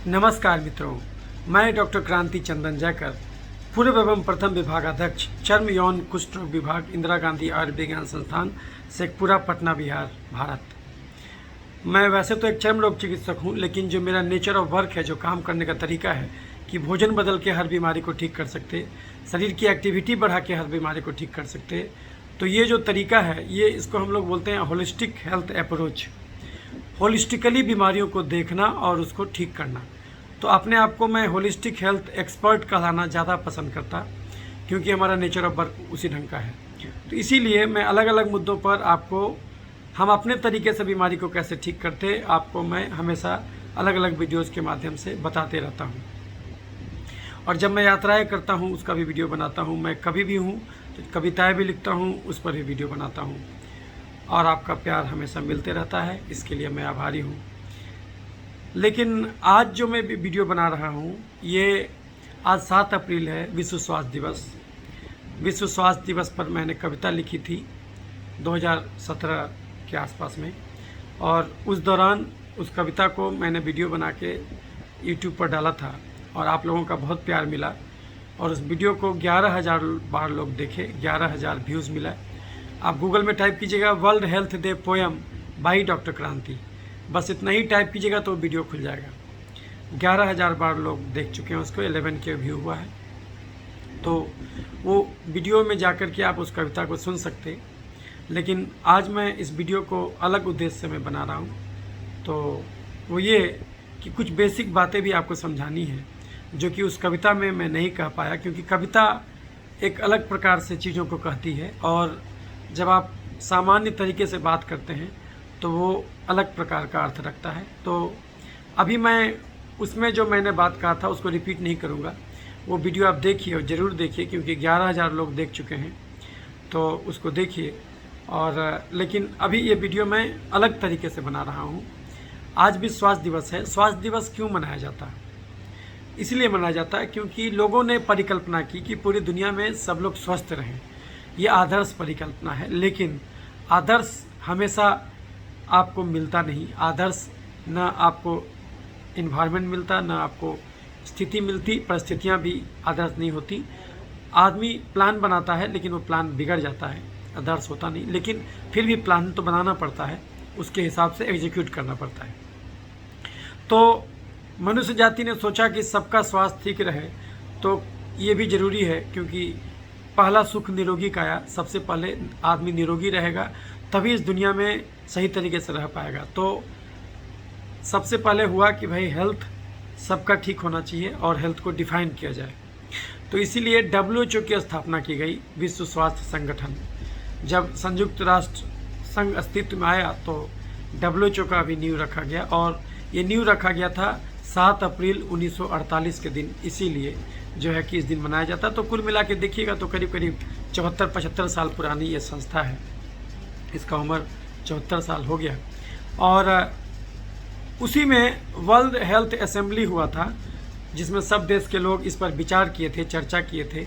नमस्कार मित्रों, मैं डॉक्टर क्रांति चंदन जयकर, पूर्व एवं प्रथम विभागाध्यक्ष चर्म यौन कुष्ठ रोग विभाग, इंदिरा गांधी आयुर्विज्ञान संस्थान, शेखपुरा, पटना, बिहार, भारत। मैं वैसे तो एक चर्म रोग चिकित्सक हूं, लेकिन जो मेरा नेचर ऑफ वर्क है, जो काम करने का तरीका है कि भोजन बदल के हर बीमारी को ठीक कर सकते, शरीर की एक्टिविटी बढ़ा के हर बीमारी को ठीक कर सकते, तो ये जो तरीका है, ये इसको हम लोग बोलते हैं होलिस्टिक हेल्थ अप्रोच। होलिस्टिकली बीमारियों को देखना और उसको ठीक करना। तो अपने आप को मैं होलिस्टिक हेल्थ एक्सपर्ट कहलाना ज़्यादा पसंद करता, क्योंकि हमारा नेचर ऑफ वर्क उसी ढंग का है। तो इसीलिए मैं अलग अलग मुद्दों पर आपको, हम अपने तरीके से बीमारी को कैसे ठीक करते, आपको मैं हमेशा अलग अलग वीडियोस के माध्यम से बताते रहता हूँ। और जब मैं यात्राएं करता हूँ उसका भी वीडियो बनाता हूँ। मैं कभी भी हूँ तो कविताएँ भी लिखता हूँ, उस पर भी वीडियो बनाता हूँ। और आपका प्यार हमेशा मिलते रहता है, इसके लिए मैं आभारी हूँ। लेकिन आज जो मैं वीडियो बना रहा हूँ, ये आज 7 अप्रैल है, विश्व स्वास्थ्य दिवस। विश्व स्वास्थ्य दिवस पर मैंने कविता लिखी थी 2017 के आसपास में, और उस दौरान उस कविता को मैंने वीडियो बना के यूट्यूब पर डाला था और आप लोगों का बहुत प्यार मिला। और उस वीडियो को 11,000 बार लोग देखे, 11,000 व्यूज़ मिला। आप गूगल में टाइप कीजिएगा world health day poem by doctor क्रांति, बस इतना ही टाइप कीजिएगा तो वीडियो खुल जाएगा। 11,000 बार लोग देख चुके हैं उसको, 11 के व्यू हुआ है। तो वो वीडियो में जाकर के आप उस कविता को सुन सकते। लेकिन आज मैं इस वीडियो को अलग उद्देश्य से मैं बना रहा हूँ। तो वो ये कि कुछ बेसिक बातें भी आपको समझानी है, जो कि उस कविता में मैं नहीं कह पाया, क्योंकि कविता एक अलग प्रकार से चीज़ों को कहती है, और जब आप सामान्य तरीके से बात करते हैं तो वो अलग प्रकार का अर्थ रखता है। तो अभी मैं उसमें जो मैंने बात कहा था उसको रिपीट नहीं करूँगा। वो वीडियो आप देखिए और ज़रूर देखिए, क्योंकि 11,000 लोग देख चुके हैं, तो उसको देखिए। और लेकिन अभी ये वीडियो मैं अलग तरीके से बना रहा हूँ। आज भी स्वास्थ्य दिवस है। स्वास्थ्य दिवस क्यों मनाया जाता है? इसलिए मनाया जाता है क्योंकि लोगों ने परिकल्पना की कि पूरी दुनिया में सब लोग स्वस्थ रहें। ये आदर्श परिकल्पना है, लेकिन आदर्श हमेशा आपको मिलता नहीं। आदर्श न आपको इन्वायरमेंट मिलता, न आपको स्थिति मिलती, परिस्थितियाँ भी आदर्श नहीं होती। आदमी प्लान बनाता है, लेकिन वो प्लान बिगड़ जाता है, आदर्श होता नहीं। लेकिन फिर भी प्लान तो बनाना पड़ता है, उसके हिसाब से एग्जीक्यूट करना पड़ता है। तो मनुष्य जाति ने सोचा कि सबका स्वास्थ्य ठीक रहे, तो ये भी ज़रूरी है, क्योंकि पहला सुख निरोगी काया। सबसे पहले आदमी निरोगी रहेगा, तभी इस दुनिया में सही तरीके से रह पाएगा। तो सबसे पहले हुआ कि भाई हेल्थ सबका ठीक होना चाहिए और हेल्थ को डिफाइन किया जाए। तो इसीलिए WHO की स्थापना की गई, विश्व स्वास्थ्य संगठन। जब संयुक्त राष्ट्र संघ अस्तित्व में आया तो WHO का भी नींव रखा गया, और ये नींव रखा गया था 7 अप्रैल 1948 के दिन। इसीलिए जो है कि इस दिन मनाया जाता है। तो कुल मिला के देखिएगा तो करीब करीब 74-75 साल पुरानी ये संस्था है। इसका उम्र 74 साल हो गया। और उसी में वर्ल्ड हेल्थ असेंबली हुआ था, जिसमें सब देश के लोग इस पर विचार किए थे, चर्चा किए थे।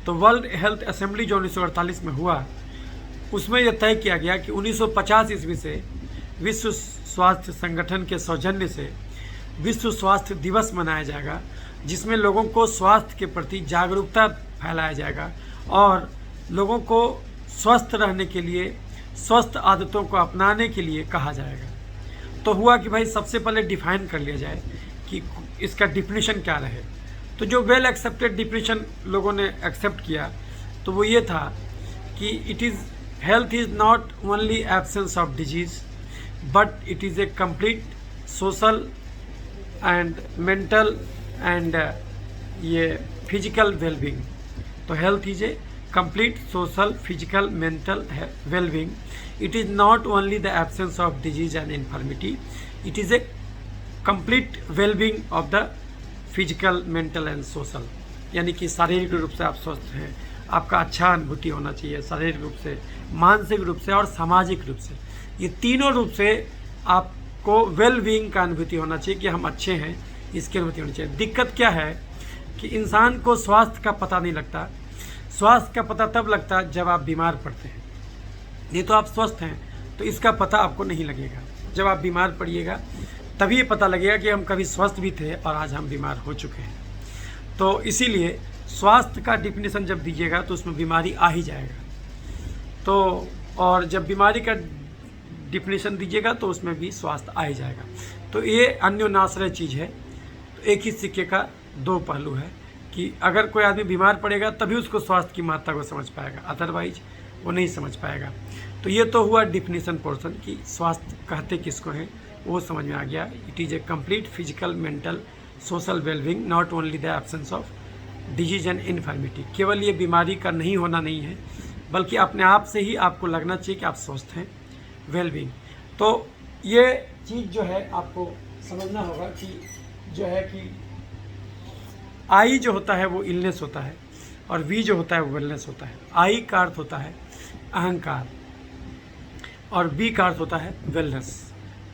तो वर्ल्ड हेल्थ असेंबली जो 1948 में हुआ, उसमें यह तय किया गया कि 1950 ईस्वी से विश्व स्वास्थ्य संगठन के सौजन्य से विश्व स्वास्थ्य दिवस मनाया जाएगा, जिसमें लोगों को स्वास्थ्य के प्रति जागरूकता फैलाया जाएगा और लोगों को स्वस्थ रहने के लिए, स्वस्थ आदतों को अपनाने के लिए कहा जाएगा। तो हुआ कि भाई सबसे पहले डिफाइन कर लिया जाए कि इसका डिफिनीशन क्या रहे। तो जो वेल एक्सेप्टेड डिफिनीशन लोगों ने एक्सेप्ट किया, तो वो ये था कि health is not only absence of disease, but it is a complete social and mental and ये फिजिकल वेलबींग। तो health is a complete social, physical, mental well-being. It is not only the absence of disease and infirmity, it is a complete well-being of the physical, mental and social. यानी कि शारीरिक रूप से आप स्वस्थ हैं, आपका अच्छा अनुभूति होना चाहिए, शारीरिक रूप से, मानसिक रूप से और सामाजिक रूप से। ये तीनों रूप से आपको वेल-बीइंग का अनुभूति होना चाहिए कि हम अच्छे हैं, इसकी अनुभूति होनी चाहिए। दिक्कत क्या है कि इंसान को स्वास्थ्य का पता नहीं लगता। स्वास्थ्य का पता तब लगता है जब आप बीमार पड़ते हैं। ये तो आप स्वस्थ हैं तो इसका पता आपको नहीं लगेगा। जब आप बीमार पड़िएगा तभी ये पता लगेगा कि हम कभी स्वस्थ भी थे और आज हम बीमार हो चुके हैं। तो इसीलिए स्वास्थ्य का डिफिनीशन जब दीजिएगा तो उसमें बीमारी आ ही जाएगा। तो और जब बीमारी का डिफिनीशन दीजिएगा तो उसमें भी स्वास्थ्य आ ही जाएगा। तो ये अन्योनाश्रय चीज़ है। तो एक ही सिक्के का दो पहलू है कि अगर कोई आदमी बीमार पड़ेगा तभी उसको स्वास्थ्य की महत्ता को समझ पाएगा, अदरवाइज वो नहीं समझ पाएगा। तो ये तो हुआ डिफिनीशन पोर्शन कि स्वास्थ्य कहते किसको हैं, वो समझ में आ गया। It is a complete physical, mental, social wellbeing, not only the absence of disease and infirmity. केवल ये बीमारी का नहीं होना नहीं है, बल्कि अपने आप से ही आपको लगना चाहिए कि आप स्वस्थ हैं, वेलबींग। तो ये चीज़ जो है आपको समझना होगा कि जो है कि आई जो होता है वो इलनेस होता है और वी जो होता है वो वेलनेस होता है। आई का अर्थ होता है अहंकार और बी का अर्थ होता है वेलनेस।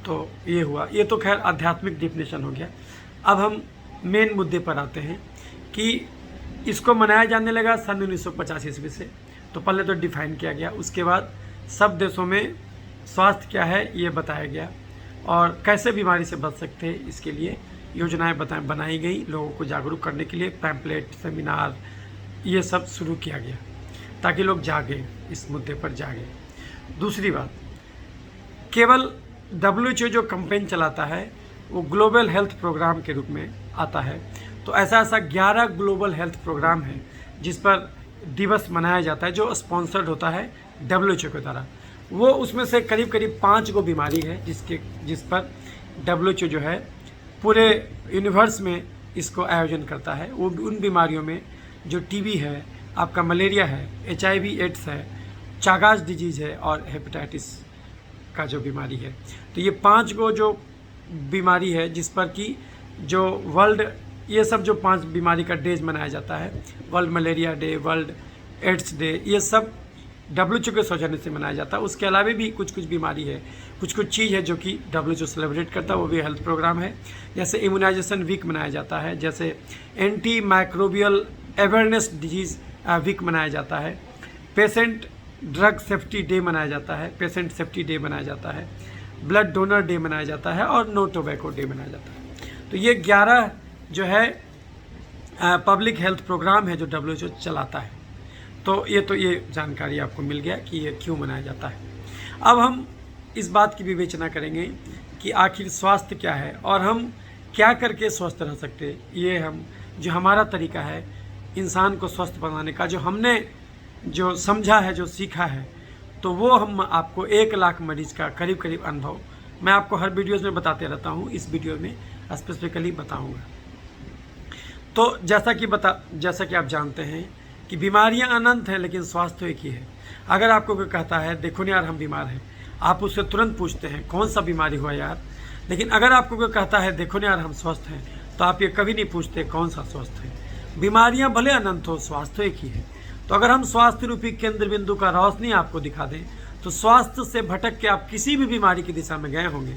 तो ये हुआ, ये तो खैर आध्यात्मिक डिफिनेशन हो गया। अब हम मेन मुद्दे पर आते हैं कि इसको मनाया जाने लगा सन 1950 ईस्वी से। तो पहले तो डिफाइन किया गया, उसके बाद सब देशों में स्वास्थ्य क्या है ये बताया गया और कैसे बीमारी से बच सकते हैं इसके लिए योजनाएं बनाई गई। लोगों को जागरूक करने के लिए पैम्पलेट, सेमिनार, ये सब शुरू किया गया ताकि लोग जागें, इस मुद्दे पर जागें। दूसरी बात, केवल WHO जो कैंपेन चलाता है वो ग्लोबल हेल्थ प्रोग्राम के रूप में आता है। तो ऐसा 11 ग्लोबल हेल्थ प्रोग्राम है जिस पर दिवस मनाया जाता है, जो स्पॉन्सर्ड होता है WHO के द्वारा। वो उसमें से करीब 5 गो बीमारी है जिस पर WHO जो है पूरे यूनिवर्स में इसको आयोजन करता है। वो उन बीमारियों में जो टीबी है, आपका मलेरिया है, HIV एड्स है, चागास डिजीज़ है और हेपेटाइटिस का जो बीमारी है। तो ये 5 गो जो बीमारी है जिस पर कि जो वर्ल्ड, ये सब जो 5 बीमारी का डेज मनाया जाता है, world malaria day, world AIDS day, ये सब WHO के सौजन्य से मनाया जाता है। उसके अलावा भी कुछ बीमारी है, कुछ चीज़ है जो कि WHO सेलिब्रेट करता है, वो भी हेल्थ प्रोग्राम है। जैसे इम्यूनाइजेशन वीक मनाया जाता है, जैसे antimicrobial awareness disease week मनाया जाता है, पेशेंट ड्रग सेफ्टी डे मनाया जाता है, पेशेंट सेफ्टी डे मनाया जाता है, ब्लड डोनर डे मनाया जाता है और नो टोबैको डे मनाया जाता है। तो ये 11 जो है पब्लिक हेल्थ प्रोग्राम है जो WHO चलाता है। तो ये जानकारी आपको मिल गया कि ये क्यों मनाया जाता है। अब हम इस बात की विवेचना करेंगे कि आखिर स्वास्थ्य क्या है और हम क्या करके स्वस्थ रह सकते हैं। ये हम जो हमारा तरीका है इंसान को स्वस्थ बनाने का, जो हमने जो समझा है, जो सीखा है, तो वो हम आपको 1 लाख मरीज का करीब अनुभव मैं आपको हर वीडियोज़ में बताते रहता हूँ। इस वीडियो में स्पेसिफिकली बताऊँगा। तो जैसा कि आप जानते हैं कि बीमारियां अनंत हैं लेकिन स्वास्थ्य एक ही है। अगर आपको कोई कहता है देखो ना यार हम बीमार हैं, आप उससे तुरंत पूछते हैं कौन सा बीमारी हुआ यार। लेकिन अगर आपको कोई कहता है देखो ना यार हम स्वस्थ हैं, तो आप ये कभी नहीं पूछते कौन सा स्वस्थ है। बीमारियां भले अनंत हो, स्वास्थ्य एक ही है। तो अगर हम स्वास्थ्य रूपी केंद्र बिंदु का रोशनी आपको दिखा दें तो स्वास्थ्य से भटक के आप किसी भी बीमारी की दिशा में गए होंगे,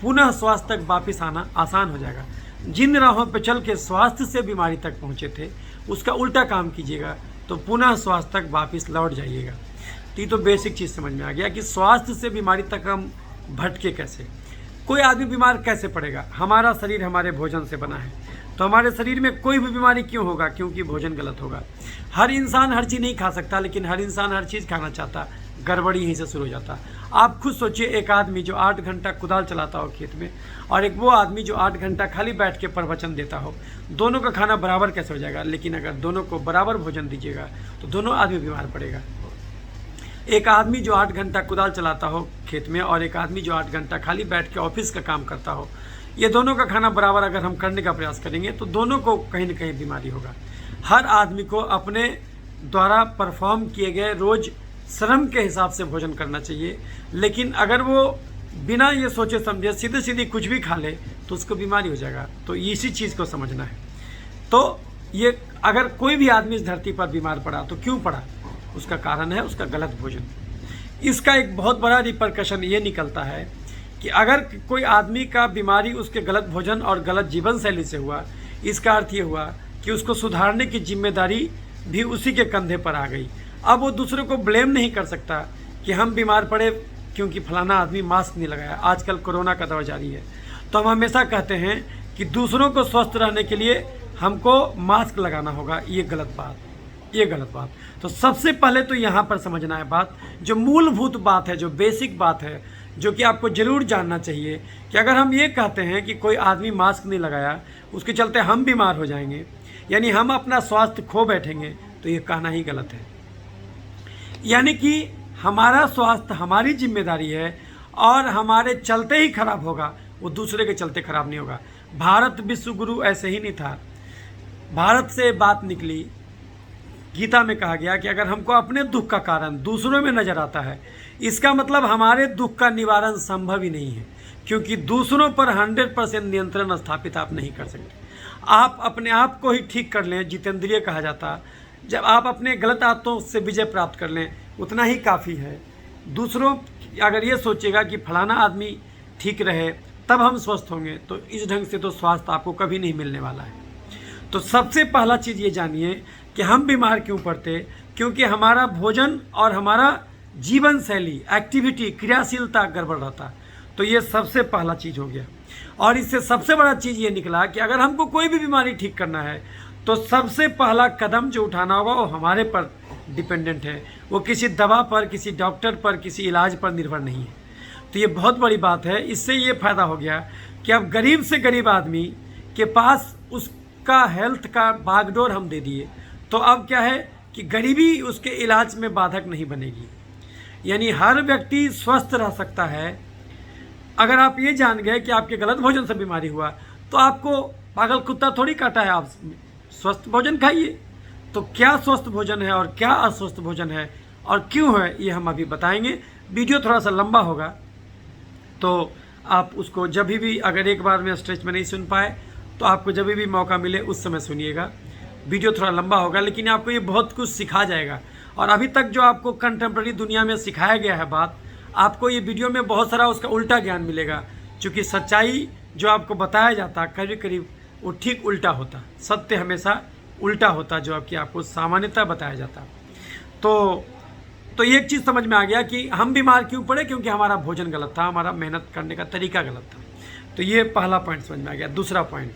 पुनः स्वास्थ्य तक वापिस आना आसान हो जाएगा। जिन राहों पर चल के स्वास्थ्य से बीमारी तक पहुँचे थे उसका उल्टा काम कीजिएगा तो पुनः स्वास्थ्य तक वापस लौट जाइएगा। तो ये तो बेसिक चीज़ समझ में आ गया कि स्वास्थ्य से बीमारी तक हम भटके कैसे। कोई आदमी बीमार कैसे पड़ेगा? हमारा शरीर हमारे भोजन से बना है, तो हमारे शरीर में कोई भी बीमारी क्यों होगा? क्योंकि भोजन गलत होगा। हर इंसान हर चीज़ नहीं खा सकता, लेकिन हर इंसान हर चीज़ खाना चाहता। गड़बड़ी यहीं से शुरू हो जाता। आप खुद सोचिए, एक आदमी जो 8 घंटा कुदाल चलाता हो खेत में और एक वो आदमी जो 8 घंटा खाली बैठ के प्रवचन देता हो, दोनों का खाना बराबर कैसे हो जाएगा? लेकिन अगर दोनों को बराबर भोजन दीजिएगा तो दोनों आदमी बीमार पड़ेगा। एक आदमी जो 8 घंटा कुदाल चलाता हो खेत में और एक आदमी जो 8 घंटा खाली बैठ के ऑफिस का काम करता हो, ये दोनों का खाना बराबर अगर हम करने का प्रयास करेंगे तो दोनों को कहीं न कहीं बीमारी होगा। हर आदमी को अपने द्वारा परफॉर्म किए गए रोज़ श्रम के हिसाब से भोजन करना चाहिए। लेकिन अगर वो बिना ये सोचे समझे सीधे सीधे कुछ भी खा ले तो उसको बीमारी हो जाएगा। तो इसी चीज़ को समझना है। तो ये अगर कोई भी आदमी इस धरती पर बीमार पड़ा तो क्यों पड़ा? उसका कारण है उसका गलत भोजन। इसका एक बहुत बड़ा रिपरकशन ये निकलता है कि अगर कोई आदमी का बीमारी उसके गलत भोजन और गलत जीवन शैली से हुआ, इसका अर्थ ये हुआ कि उसको सुधारने की जिम्मेदारी भी उसी के कंधे पर आ गई। अब वो दूसरे को ब्लेम नहीं कर सकता कि हम बीमार पड़े क्योंकि फलाना आदमी मास्क नहीं लगाया। आजकल कोरोना का दौर जारी है, तो हम हमेशा कहते हैं कि दूसरों को स्वस्थ रहने के लिए हमको मास्क लगाना होगा। ये गलत बात। तो सबसे पहले तो यहाँ पर समझना है बात, जो मूलभूत बात है, जो बेसिक बात है, जो कि आपको ज़रूर जानना चाहिए कि अगर हम ये कहते हैं कि कोई आदमी मास्क नहीं लगाया, उसके चलते हम बीमार हो जाएंगे, यानी हम अपना स्वास्थ्य खो बैठेंगे, तो ये कहना ही गलत है। यानी कि हमारा स्वास्थ्य हमारी जिम्मेदारी है और हमारे चलते ही खराब होगा, वो दूसरे के चलते खराब नहीं होगा। भारत विश्व गुरु ऐसे ही नहीं था। भारत से बात निकली, गीता में कहा गया कि अगर हमको अपने दुख का कारण दूसरों में नजर आता है, इसका मतलब हमारे दुख का निवारण संभव ही नहीं है, क्योंकि दूसरों पर 100% नियंत्रण स्थापित आप नहीं कर सकते। आप अपने आप को ही ठीक कर लें, जितेंद्रिय कहा जाता। जब आप अपने गलत आदतों से विजय प्राप्त कर लें, उतना ही काफ़ी है। दूसरों अगर ये सोचेगा कि फलाना आदमी ठीक रहे तब हम स्वस्थ होंगे, तो इस ढंग से तो स्वास्थ्य आपको कभी नहीं मिलने वाला है। तो सबसे पहला चीज़ ये जानिए कि हम बीमार क्यों पड़ते, क्योंकि हमारा भोजन और हमारा जीवन शैली, एक्टिविटी, क्रियाशीलता गड़बड़ रहता। तो ये सबसे पहला चीज़ हो गया। और इससे सबसे बड़ा चीज़ ये निकला कि अगर हमको कोई भी बीमारी ठीक करना है, तो सबसे पहला कदम जो उठाना होगा वो हमारे पर डिपेंडेंट है, वो किसी दवा पर, किसी डॉक्टर पर, किसी इलाज पर निर्भर नहीं है। तो ये बहुत बड़ी बात है। इससे ये फ़ायदा हो गया कि अब गरीब से गरीब आदमी के पास उसका हेल्थ का बागडोर हम दे दिए, तो अब क्या है कि गरीबी उसके इलाज में बाधक नहीं बनेगी। यानी हर व्यक्ति स्वस्थ रह सकता है। अगर आप ये जान गए कि आपके गलत भोजन से बीमारी हुआ, तो आपको पागल कुत्ता थोड़ी काटा है, आप स्वस्थ भोजन खाइए। तो क्या स्वस्थ भोजन है और क्या अस्वस्थ भोजन है और क्यों है, ये हम अभी बताएंगे। वीडियो थोड़ा सा लंबा होगा, तो आप उसको जब भी, अगर एक बार में स्ट्रेच में नहीं सुन पाए, तो आपको जब भी मौका मिले उस समय सुनिएगा। वीडियो थोड़ा लंबा होगा, लेकिन आपको ये बहुत कुछ सिखा जाएगा। और अभी तक जो आपको कंटेम्प्रेरी दुनिया में सिखाया गया है बात, आपको ये वीडियो में बहुत सारा उसका उल्टा ज्ञान मिलेगा, क्योंकि सच्चाई जो आपको बताया जाता करीब करीब वो ठीक उल्टा होता। सत्य हमेशा उल्टा होता जो आपको सामान्यतः बताया जाता। तो एक चीज़ समझ में आ गया कि हम बीमार क्यों पड़े, क्योंकि हमारा भोजन गलत था, हमारा मेहनत करने का तरीका गलत था। तो ये पहला पॉइंट समझ में आ गया। दूसरा पॉइंट,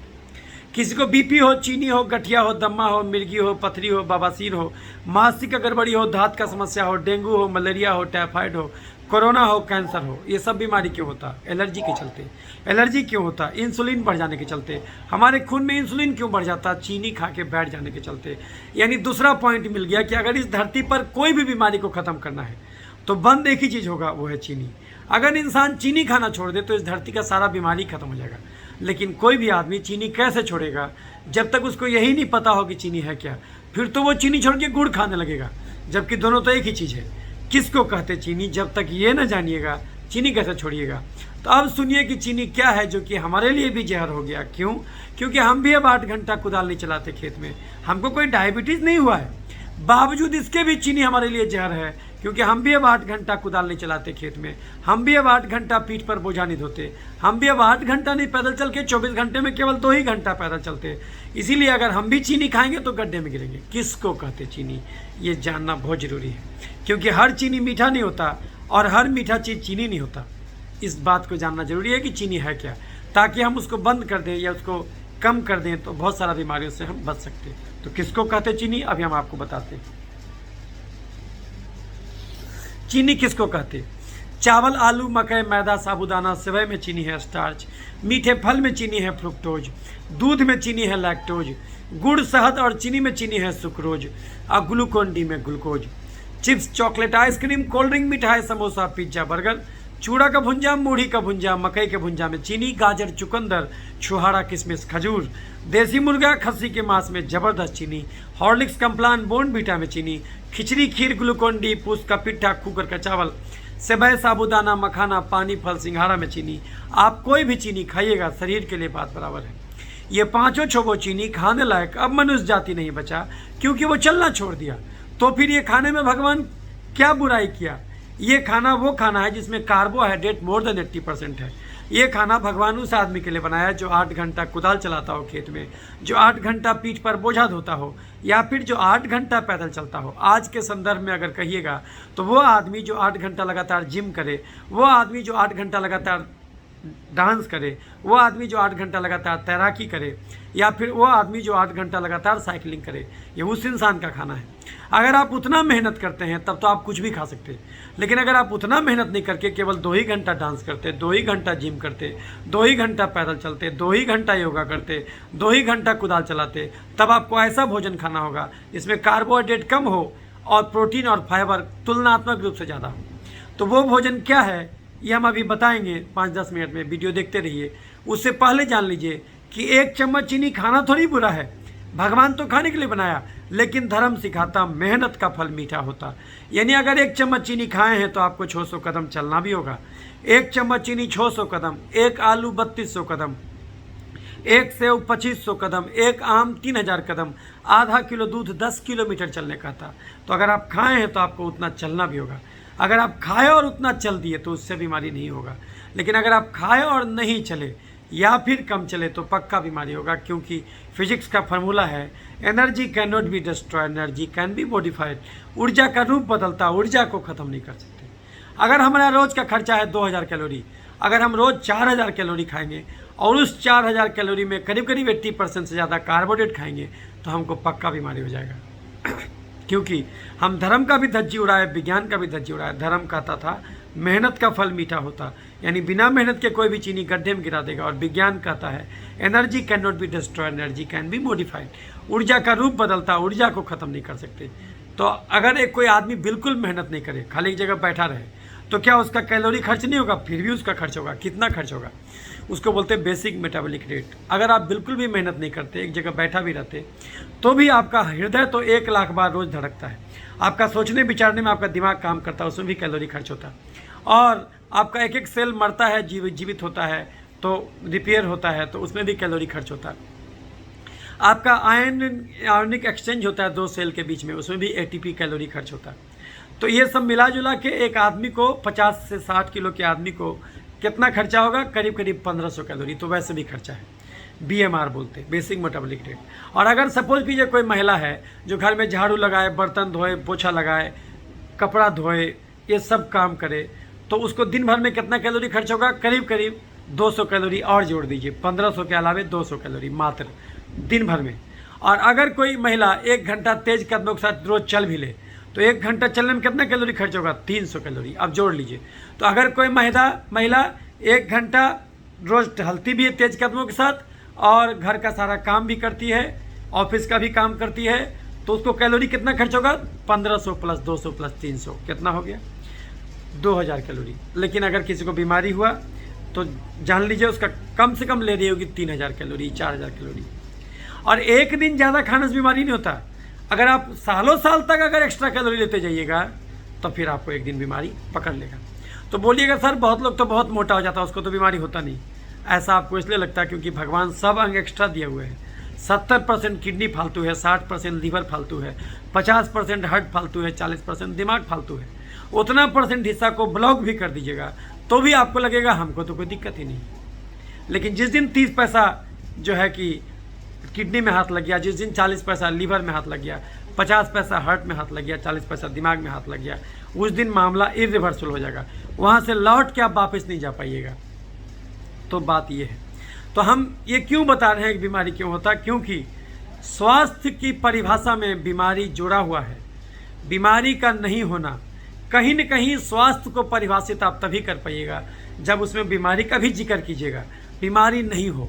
किसी को बीपी हो, चीनी हो, गठिया हो, दम्मा हो, मिर्गी हो, पथरी हो, बवासीर हो, मानसिक गड़बड़ी हो, दांत का समस्या हो, डेंगू हो, मलेरिया हो, टाइफाइड हो, कोरोना हो, कैंसर हो, ये सब बीमारी क्यों होता? एलर्जी के चलते। एलर्जी क्यों होता? इंसुलिन बढ़ जाने के चलते। हमारे खून में इंसुलिन क्यों बढ़ जाता? चीनी खा के बैठ जाने के चलते। यानी दूसरा पॉइंट मिल गया कि अगर इस धरती पर कोई भी बीमारी को ख़त्म करना है, तो बंद एक ही चीज़ होगा, वो है चीनी। अगर इंसान चीनी खाना छोड़ दे, तो इस धरती का सारा बीमारी खत्म हो जाएगा। लेकिन कोई भी आदमी चीनी कैसे छोड़ेगा, जब तक उसको यही नहीं पता हो कि चीनी है क्या। फिर तो वो चीनी छोड़ के गुड़ खाने लगेगा, जबकि दोनों तो एक ही चीज़ है। किसको कहते चीनी, जब तक ये ना जानिएगा चीनी कैसे छोड़िएगा। तो अब सुनिए कि चीनी क्या है, जो कि हमारे लिए भी जहर हो गया। क्यों? क्योंकि हम भी अब 8 घंटा कुदाल नहीं चलाते खेत में, हमको कोई डायबिटीज़ नहीं हुआ है, बावजूद इसके भी चीनी हमारे लिए जहर है, क्योंकि हम भी अब 8 घंटा कुदाल नहीं चलाते खेत में, हम भी अब 8 घंटा पीठ पर बोझा नहीं ढोते, हम भी अब 8 घंटा नहीं पैदल चल के 24 घंटे में केवल 2 ही घंटा पैदल चलते। इसीलिए अगर हम भी चीनी खाएंगे तो गड्ढे में गिरेंगे। किसको कहते चीनी, ये जानना बहुत ज़रूरी है, क्योंकि हर चीनी मीठा नहीं होता और हर मीठा चीज़ चीनी नहीं होता। इस बात को जानना जरूरी है कि चीनी है क्या, ताकि हम उसको बंद कर दें या उसको कम कर दें, तो बहुत सारा बीमारियों से हम बच सकते हैं। तो किसको कहते चीनी, अभी हम आपको बताते हैं। चीनी किसको कहते? चावल, आलू, मकई, मैदा, साबूदाना, सेवई में चीनी है स्टार्च, मीठे फल में चीनी है फ्रुक्टोज, दूध में चीनी है लैक्टोज, गुड़, शहद और चीनी में चीनी है सुक्रोज, और ग्लूकोन डी में glucose. Chips, chocolate, ice cream, cold drink, मिठाई, समोसा, पिज्जा, बर्गर, चूड़ा का भुंजा, मूढ़ी का भुंजा, मकई के भुंजा में चीनी, गाजर, चुकंदर, छुहारा, किशमिश, खजूर, देसी मुर्गा, खस्सी के मांस में जबरदस्त चीनी, हॉर्लिक्स, कम्प्लान, बोर्नवीटा में चीनी, खिचड़ी, खीर, ग्लूकोन डी, पूस का पिट्ठा, कुकर का चावल, सेवई, साबूदाना, मखाना, पानी, फल, सिंघाड़ा में चीनी। आप कोई भी चीनी खाइएगा, शरीर के लिए बात बराबर है। ये पाँचों छोगो चीनी खाने लायक अब मनुष्य जाति नहीं बचा, क्योंकि वो चलना छोड़ दिया। तो फिर ये खाने में भगवान क्या बुराई किया? ये खाना वो खाना है जिसमें कार्बोहाइड्रेट मोर देन 80% है। ये खाना भगवान उस आदमी के लिए बनाया है जो 8 घंटा कुदाल चलाता हो खेत में, जो 8 घंटा पीठ पर बोझा धोता हो, या फिर जो 8 घंटा पैदल चलता हो। आज के संदर्भ में अगर कहिएगा तो वो आदमी जो 8 घंटा लगातार जिम करे, वो आदमी जो 8 घंटा लगातार डांस करे, वो आदमी जो 8 घंटा लगातार तैराकी करे, या फिर वो आदमी जो 8 घंटा लगातार साइकिलिंग करे, ये उस इंसान का खाना है। अगर आप उतना मेहनत करते हैं तब तो आप कुछ भी खा सकते हैं। लेकिन अगर आप उतना मेहनत नहीं करके केवल 2 ही घंटा डांस करते, 2 ही घंटा जिम करते, 2 ही घंटा पैदल चलते, 2 ही घंटा योगा करते, 2 ही घंटा कुदाल चलाते, तब आपको ऐसा भोजन खाना होगा जिसमें कार्बोहाइड्रेट कम हो और प्रोटीन और फाइबर तुलनात्मक रूप से ज़्यादा हो। तो वो भोजन क्या है ये हम अभी बताएंगे 5-10 मिनट में, वीडियो देखते रहिए। उससे पहले जान लीजिए कि 1 चम्मच चीनी खाना थोड़ी बुरा है, भगवान तो खाने के लिए बनाया, लेकिन धर्म सिखाता मेहनत का फल मीठा होता। यानी अगर 1 चम्मच चीनी खाए हैं तो आपको 600 कदम चलना भी होगा। 1 चम्मच चीनी 600 कदम, 1 आलू 3200 कदम, 1 सेव 2500 कदम, 1 आम 3000 कदम, आधा किलो दूध 10 किलोमीटर चलने का था। तो अगर आप खाए हैं तो आपको उतना चलना भी होगा। अगर आप खाए और उतना चल दिए तो उससे बीमारी नहीं होगा। लेकिन अगर आप खाए और नहीं चले या फिर कम चले तो पक्का बीमारी होगा, क्योंकि फिजिक्स का फार्मूला है energy can not be destroy, energy can be modified. ऊर्जा का रूप बदलता, ऊर्जा को ख़त्म नहीं कर सकते। अगर हमारा रोज़ का खर्चा है 2000 कैलोरी, अगर हम रोज़ 4000 कैलोरी खाएंगे और उस 4000 कैलोरी में करीब करीब 80% से ज़्यादा कार्बोहाइड्रेट खाएंगे तो हमको पक्का बीमारी हो जाएगा। क्योंकि हम धर्म का भी धज्जी उड़ाए, विज्ञान का भी धज्जी उड़ाए। धर्म कहता था मेहनत का फल मीठा होता, यानी बिना मेहनत के कोई भी चीनी गड्ढे में गिरा देगा। और विज्ञान कहता है energy can not be destroy, energy can be modified. ऊर्जा का रूप बदलता, ऊर्जा को ख़त्म नहीं कर सकते। तो अगर एक कोई आदमी बिल्कुल मेहनत नहीं करे, खाली एक जगह बैठा रहे, तो क्या उसका कैलोरी खर्च नहीं होगा? फिर भी उसका खर्च होगा। कितना खर्च होगा? उसको बोलते हैं बेसिक मेटाबॉलिक रेट। अगर आप बिल्कुल भी मेहनत नहीं करते, एक जगह बैठा भी रहते, तो भी आपका हृदय तो 1 लाख बार रोज़ धड़कता है। आपका सोचने विचारने में आपका दिमाग काम करता है, उसमें भी कैलोरी खर्च होता है। और आपका एक एक सेल मरता है, जीवित होता है, तो रिपेयर होता है, तो उसमें भी कैलोरी खर्च होता है। आपका आयनिक एक्सचेंज होता है 2 सेल के बीच में, उसमें भी एटीपी कैलोरी खर्च होता है। तो ये सब मिला जुला के एक आदमी को 50 से 60 किलो के आदमी को कितना खर्चा होगा? करीब करीब 1500 कैलोरी। तो वैसे भी खर्चा है, BMR बोलते हैं, बेसिक मेटाबॉलिक रेट। और अगर सपोज कीजिए कोई महिला है जो घर में झाड़ू लगाए, बर्तन धोए, पोछा लगाए, कपड़ा धोए, ये सब काम करे, तो उसको दिन भर में कितना कैलोरी खर्च होगा? करीब करीब 200 कैलोरी और जोड़ दीजिए, 1500 के अलावे 200 कैलोरी मात्र दिन भर में। और अगर कोई महिला 1 घंटा तेज कदमों के साथ रोज़ चल भी ले, तो 1 घंटा चलने में कितना कैलोरी खर्च होगा? 300 कैलोरी। अब जोड़ लीजिए। तो अगर कोई महिला 1 घंटा रोज़ टहलती भी है तेज कदमों के साथ और घर का सारा काम भी करती है, ऑफिस का भी काम करती है, तो उसको कैलोरी कितना खर्च होगा? 1500 प्लस 200 प्लस 300 कितना हो गया? 2000 कैलोरी। लेकिन अगर किसी को बीमारी हुआ तो जान लीजिए उसका कम से कम ले रही होगी 3000 कैलोरी, 4000 कैलोरी। और एक दिन ज़्यादा खाने से बीमारी नहीं होता। अगर आप सालों साल तक अगर एक्स्ट्रा कैलोरी लेते जाइएगा तो फिर आपको एक दिन बीमारी पकड़ लेगा। तो बोलिएगा सर बहुत लोग तो बहुत मोटा हो जाता है, उसको तो बीमारी होता नहीं। ऐसा आपको इसलिए लगता है क्योंकि भगवान सब अंग एक्स्ट्रा दिए हुए हैं। 70% किडनी फालतू है, 60% लीवर फालतू है, 50% हार्ट फालतू है, 40% दिमाग फालतू है। उतना % हिस्सा को ब्लॉक भी कर दीजिएगा तो भी आपको लगेगा हमको तो कोई दिक्कत ही नहीं। लेकिन जिस दिन 30 पैसा जो है कि किडनी में हाथ लग गया, जिस दिन 40 पैसा लीवर में हाथ लग गया, 50 पैसा हार्ट में हाथ लग गया, 40 पैसा दिमाग में हाथ लग गया, उस दिन मामला इरिवर्सल हो जाएगा। वहाँ से लौट के आप वापस नहीं जा पाइएगा। तो बात ये है। तो हम ये क्यों बता रहे हैं कि बीमारी क्यों होता? क्योंकि स्वास्थ्य की परिभाषा में बीमारी जुड़ा हुआ है। बीमारी का नहीं होना, कहीं न कहीं स्वास्थ्य को परिभाषित आप तभी कर पाइएगा जब उसमें बीमारी का भी जिक्र कीजिएगा। बीमारी नहीं हो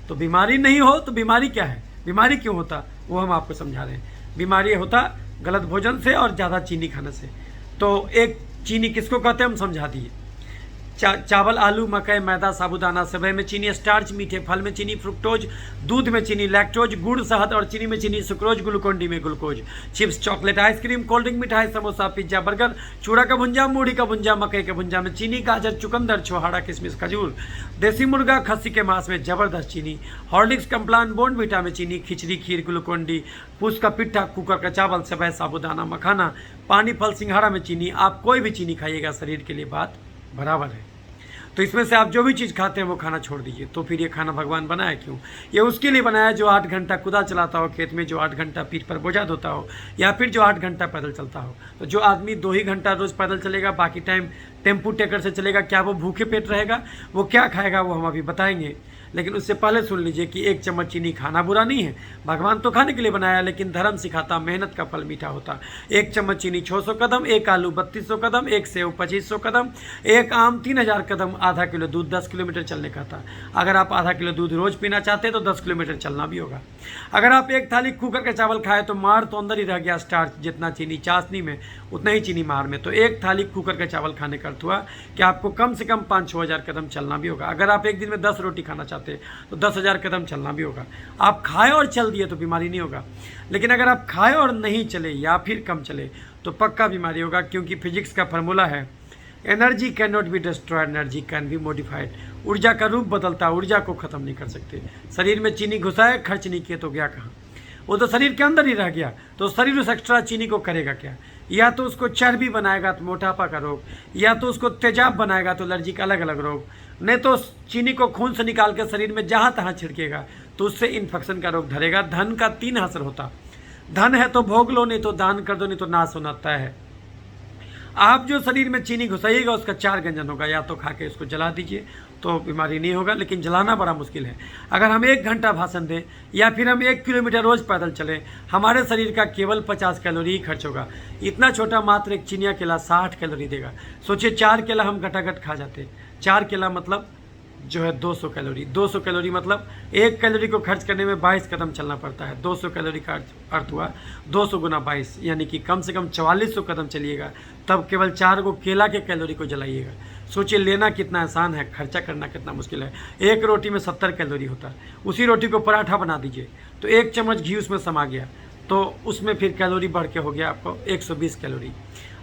तो बीमारी नहीं हो तो बीमारी क्या है, बीमारी क्यों होता, वो हम आपको समझा रहे हैं। बीमारी होता गलत भोजन से और ज़्यादा चीनी खाने से। तो एक चीनी किसको कहते हैं हम समझा दिए। चावल, आलू, मकई, मैदा, साबुदाना, सेवई में चीनी, स्टार्च, मीठे फल में चीनी, फ्रुक्टोज, दूध में चीनी, लैक्टोज, गुड़, शहद और चीनी में चीनी, सुक्रोज, ग्लूकोन डी में glucose, chips, chocolate, ice cream, cold drink, मिठाई, समोसा, पिज्जा, बर्गर, चूड़ा का भुंजा, मूढ़ी का भुंजा, मकई के भुंजा में चीनी, गाजर, चुकंदर, छोहाड़ा, किशमिश, खजूर, देसी मुर्गा, खस्सी के मांस में जबरदस्त चीनी, हॉर्लिक्स, कम्प्लान, बोर्नविटा में चीनी, खिचड़ी, खीर, ग्लूकोन डी, पूस का पिट्ठा, कुकर का चावल, सेवई, साबुदाना, मखाना, पानी, फल, सिंघाड़ा में चीनी। आप कोई भी चीनी खाइएगा शरीर के लिए बात बराबर है। तो इसमें से आप जो भी चीज़ खाते हैं वो खाना छोड़ दीजिए। तो फिर ये खाना भगवान बनाया क्यों? ये उसके लिए बनाया जो 8 घंटा कुदाल चलाता हो खेत में, जो 8 घंटा पीठ पर बोझा ढोता हो, या फिर जो 8 घंटा पैदल चलता हो। तो जो आदमी 2 ही घंटा रोज़ पैदल चलेगा, बाकी टाइम टेम्पू टेकर से चलेगा, क्या वो भूखे पेट रहेगा? वो क्या खाएगा वो हम अभी बताएंगे। लेकिन उससे पहले सुन लीजिए कि 1 चम्मच चीनी खाना बुरा नहीं है, भगवान तो खाने के लिए बनाया, लेकिन धर्म सिखाता मेहनत का फल मीठा होता। 1 चम्मच चीनी 600 कदम, 1 आलू 3200 कदम, 1 सेव 2500 कदम, 1 आम 3000 कदम, आधा किलो दूध 10 किलोमीटर चलने का था। अगर आप आधा किलो दूध रोज पीना चाहते हैं तो 10 किलोमीटर चलना भी होगा। अगर आप 1 थाली कुकर का चावल खाए तो मार तो अंदर ही रह गया स्टार्च, जितना चीनी चाशनी में उतना ही चीनी मार में। तो 1 थाली कुकर का चावल खाने का अर्थ हुआ कि आपको कम से कम 5-6 हज़ार कदम चलना भी होगा। अगर आप एक दिन में 10 रोटी खाना चाहते हैं तो 10,000 कदम चलना भी होगा। आप खाए और चल दिए तो बीमारी नहीं होगा, लेकिन अगर आप खाए और नहीं चले या फिर कम चले तो पक्का बीमारी होगा, क्योंकि फिजिक्स का फॉर्मूला है energy can not be destroyed, energy can be modified. ऊर्जा का रूप बदलता, ऊर्जा को ख़त्म नहीं कर सकते। शरीर में चीनी घुसाए, खर्च नहीं किए तो गया कहाँ? वो तो शरीर के अंदर ही रह गया। तो शरीर उस एक्स्ट्रा चीनी को करेगा क्या? या तो उसको चर्बी बनाएगा तो मोटापा का रोग, या तो उसको तेजाब बनाएगा तो एलर्जी का अलग अलग रोग, नहीं तो चीनी को खून से निकाल के शरीर में जहाँ तहाँ छिड़केगा तो उससे इन्फेक्शन का रोग धरेगा। धन का 3 असर होता, धन है तो भोग लो, नहीं तो दान कर दो, नहीं तो नाश होना तय है। आप जो शरीर में चीनी घुसाइएगा उसका 4 व्यंजन होगा, या तो खा के उसको जला दीजिए तो बीमारी नहीं होगा, लेकिन जलाना बड़ा मुश्किल है। अगर हम 1 घंटा भाषण दें या फिर हम 1 किलोमीटर रोज़ पैदल चलें, हमारे शरीर का केवल 50 कैलोरी ही खर्च होगा। इतना छोटा मात्र एक चिनिया केला 60 कैलोरी देगा। सोचिए 4 केला हम घटाघट खा जाते, 4 केला मतलब जो है 200 कैलोरी। 200 कैलोरी मतलब 1 कैलोरी को खर्च करने में 22 कदम चलना पड़ता है। 200 कैलोरी का अर्थ हुआ 200 गुना 22, यानी कि कम से कम 4400 कदम चलिएगा, तब केवल 4 को केला के कैलोरी को जलाइएगा। सोचिए लेना कितना आसान है, खर्चा करना कितना मुश्किल है। 1 रोटी में 70 कैलोरी होता है। उसी रोटी को पराठा बना दीजिए तो 1 चम्मच घी उसमें समा गया, तो उसमें फिर कैलोरी बढ़ के हो गया आपको 120 कैलोरी।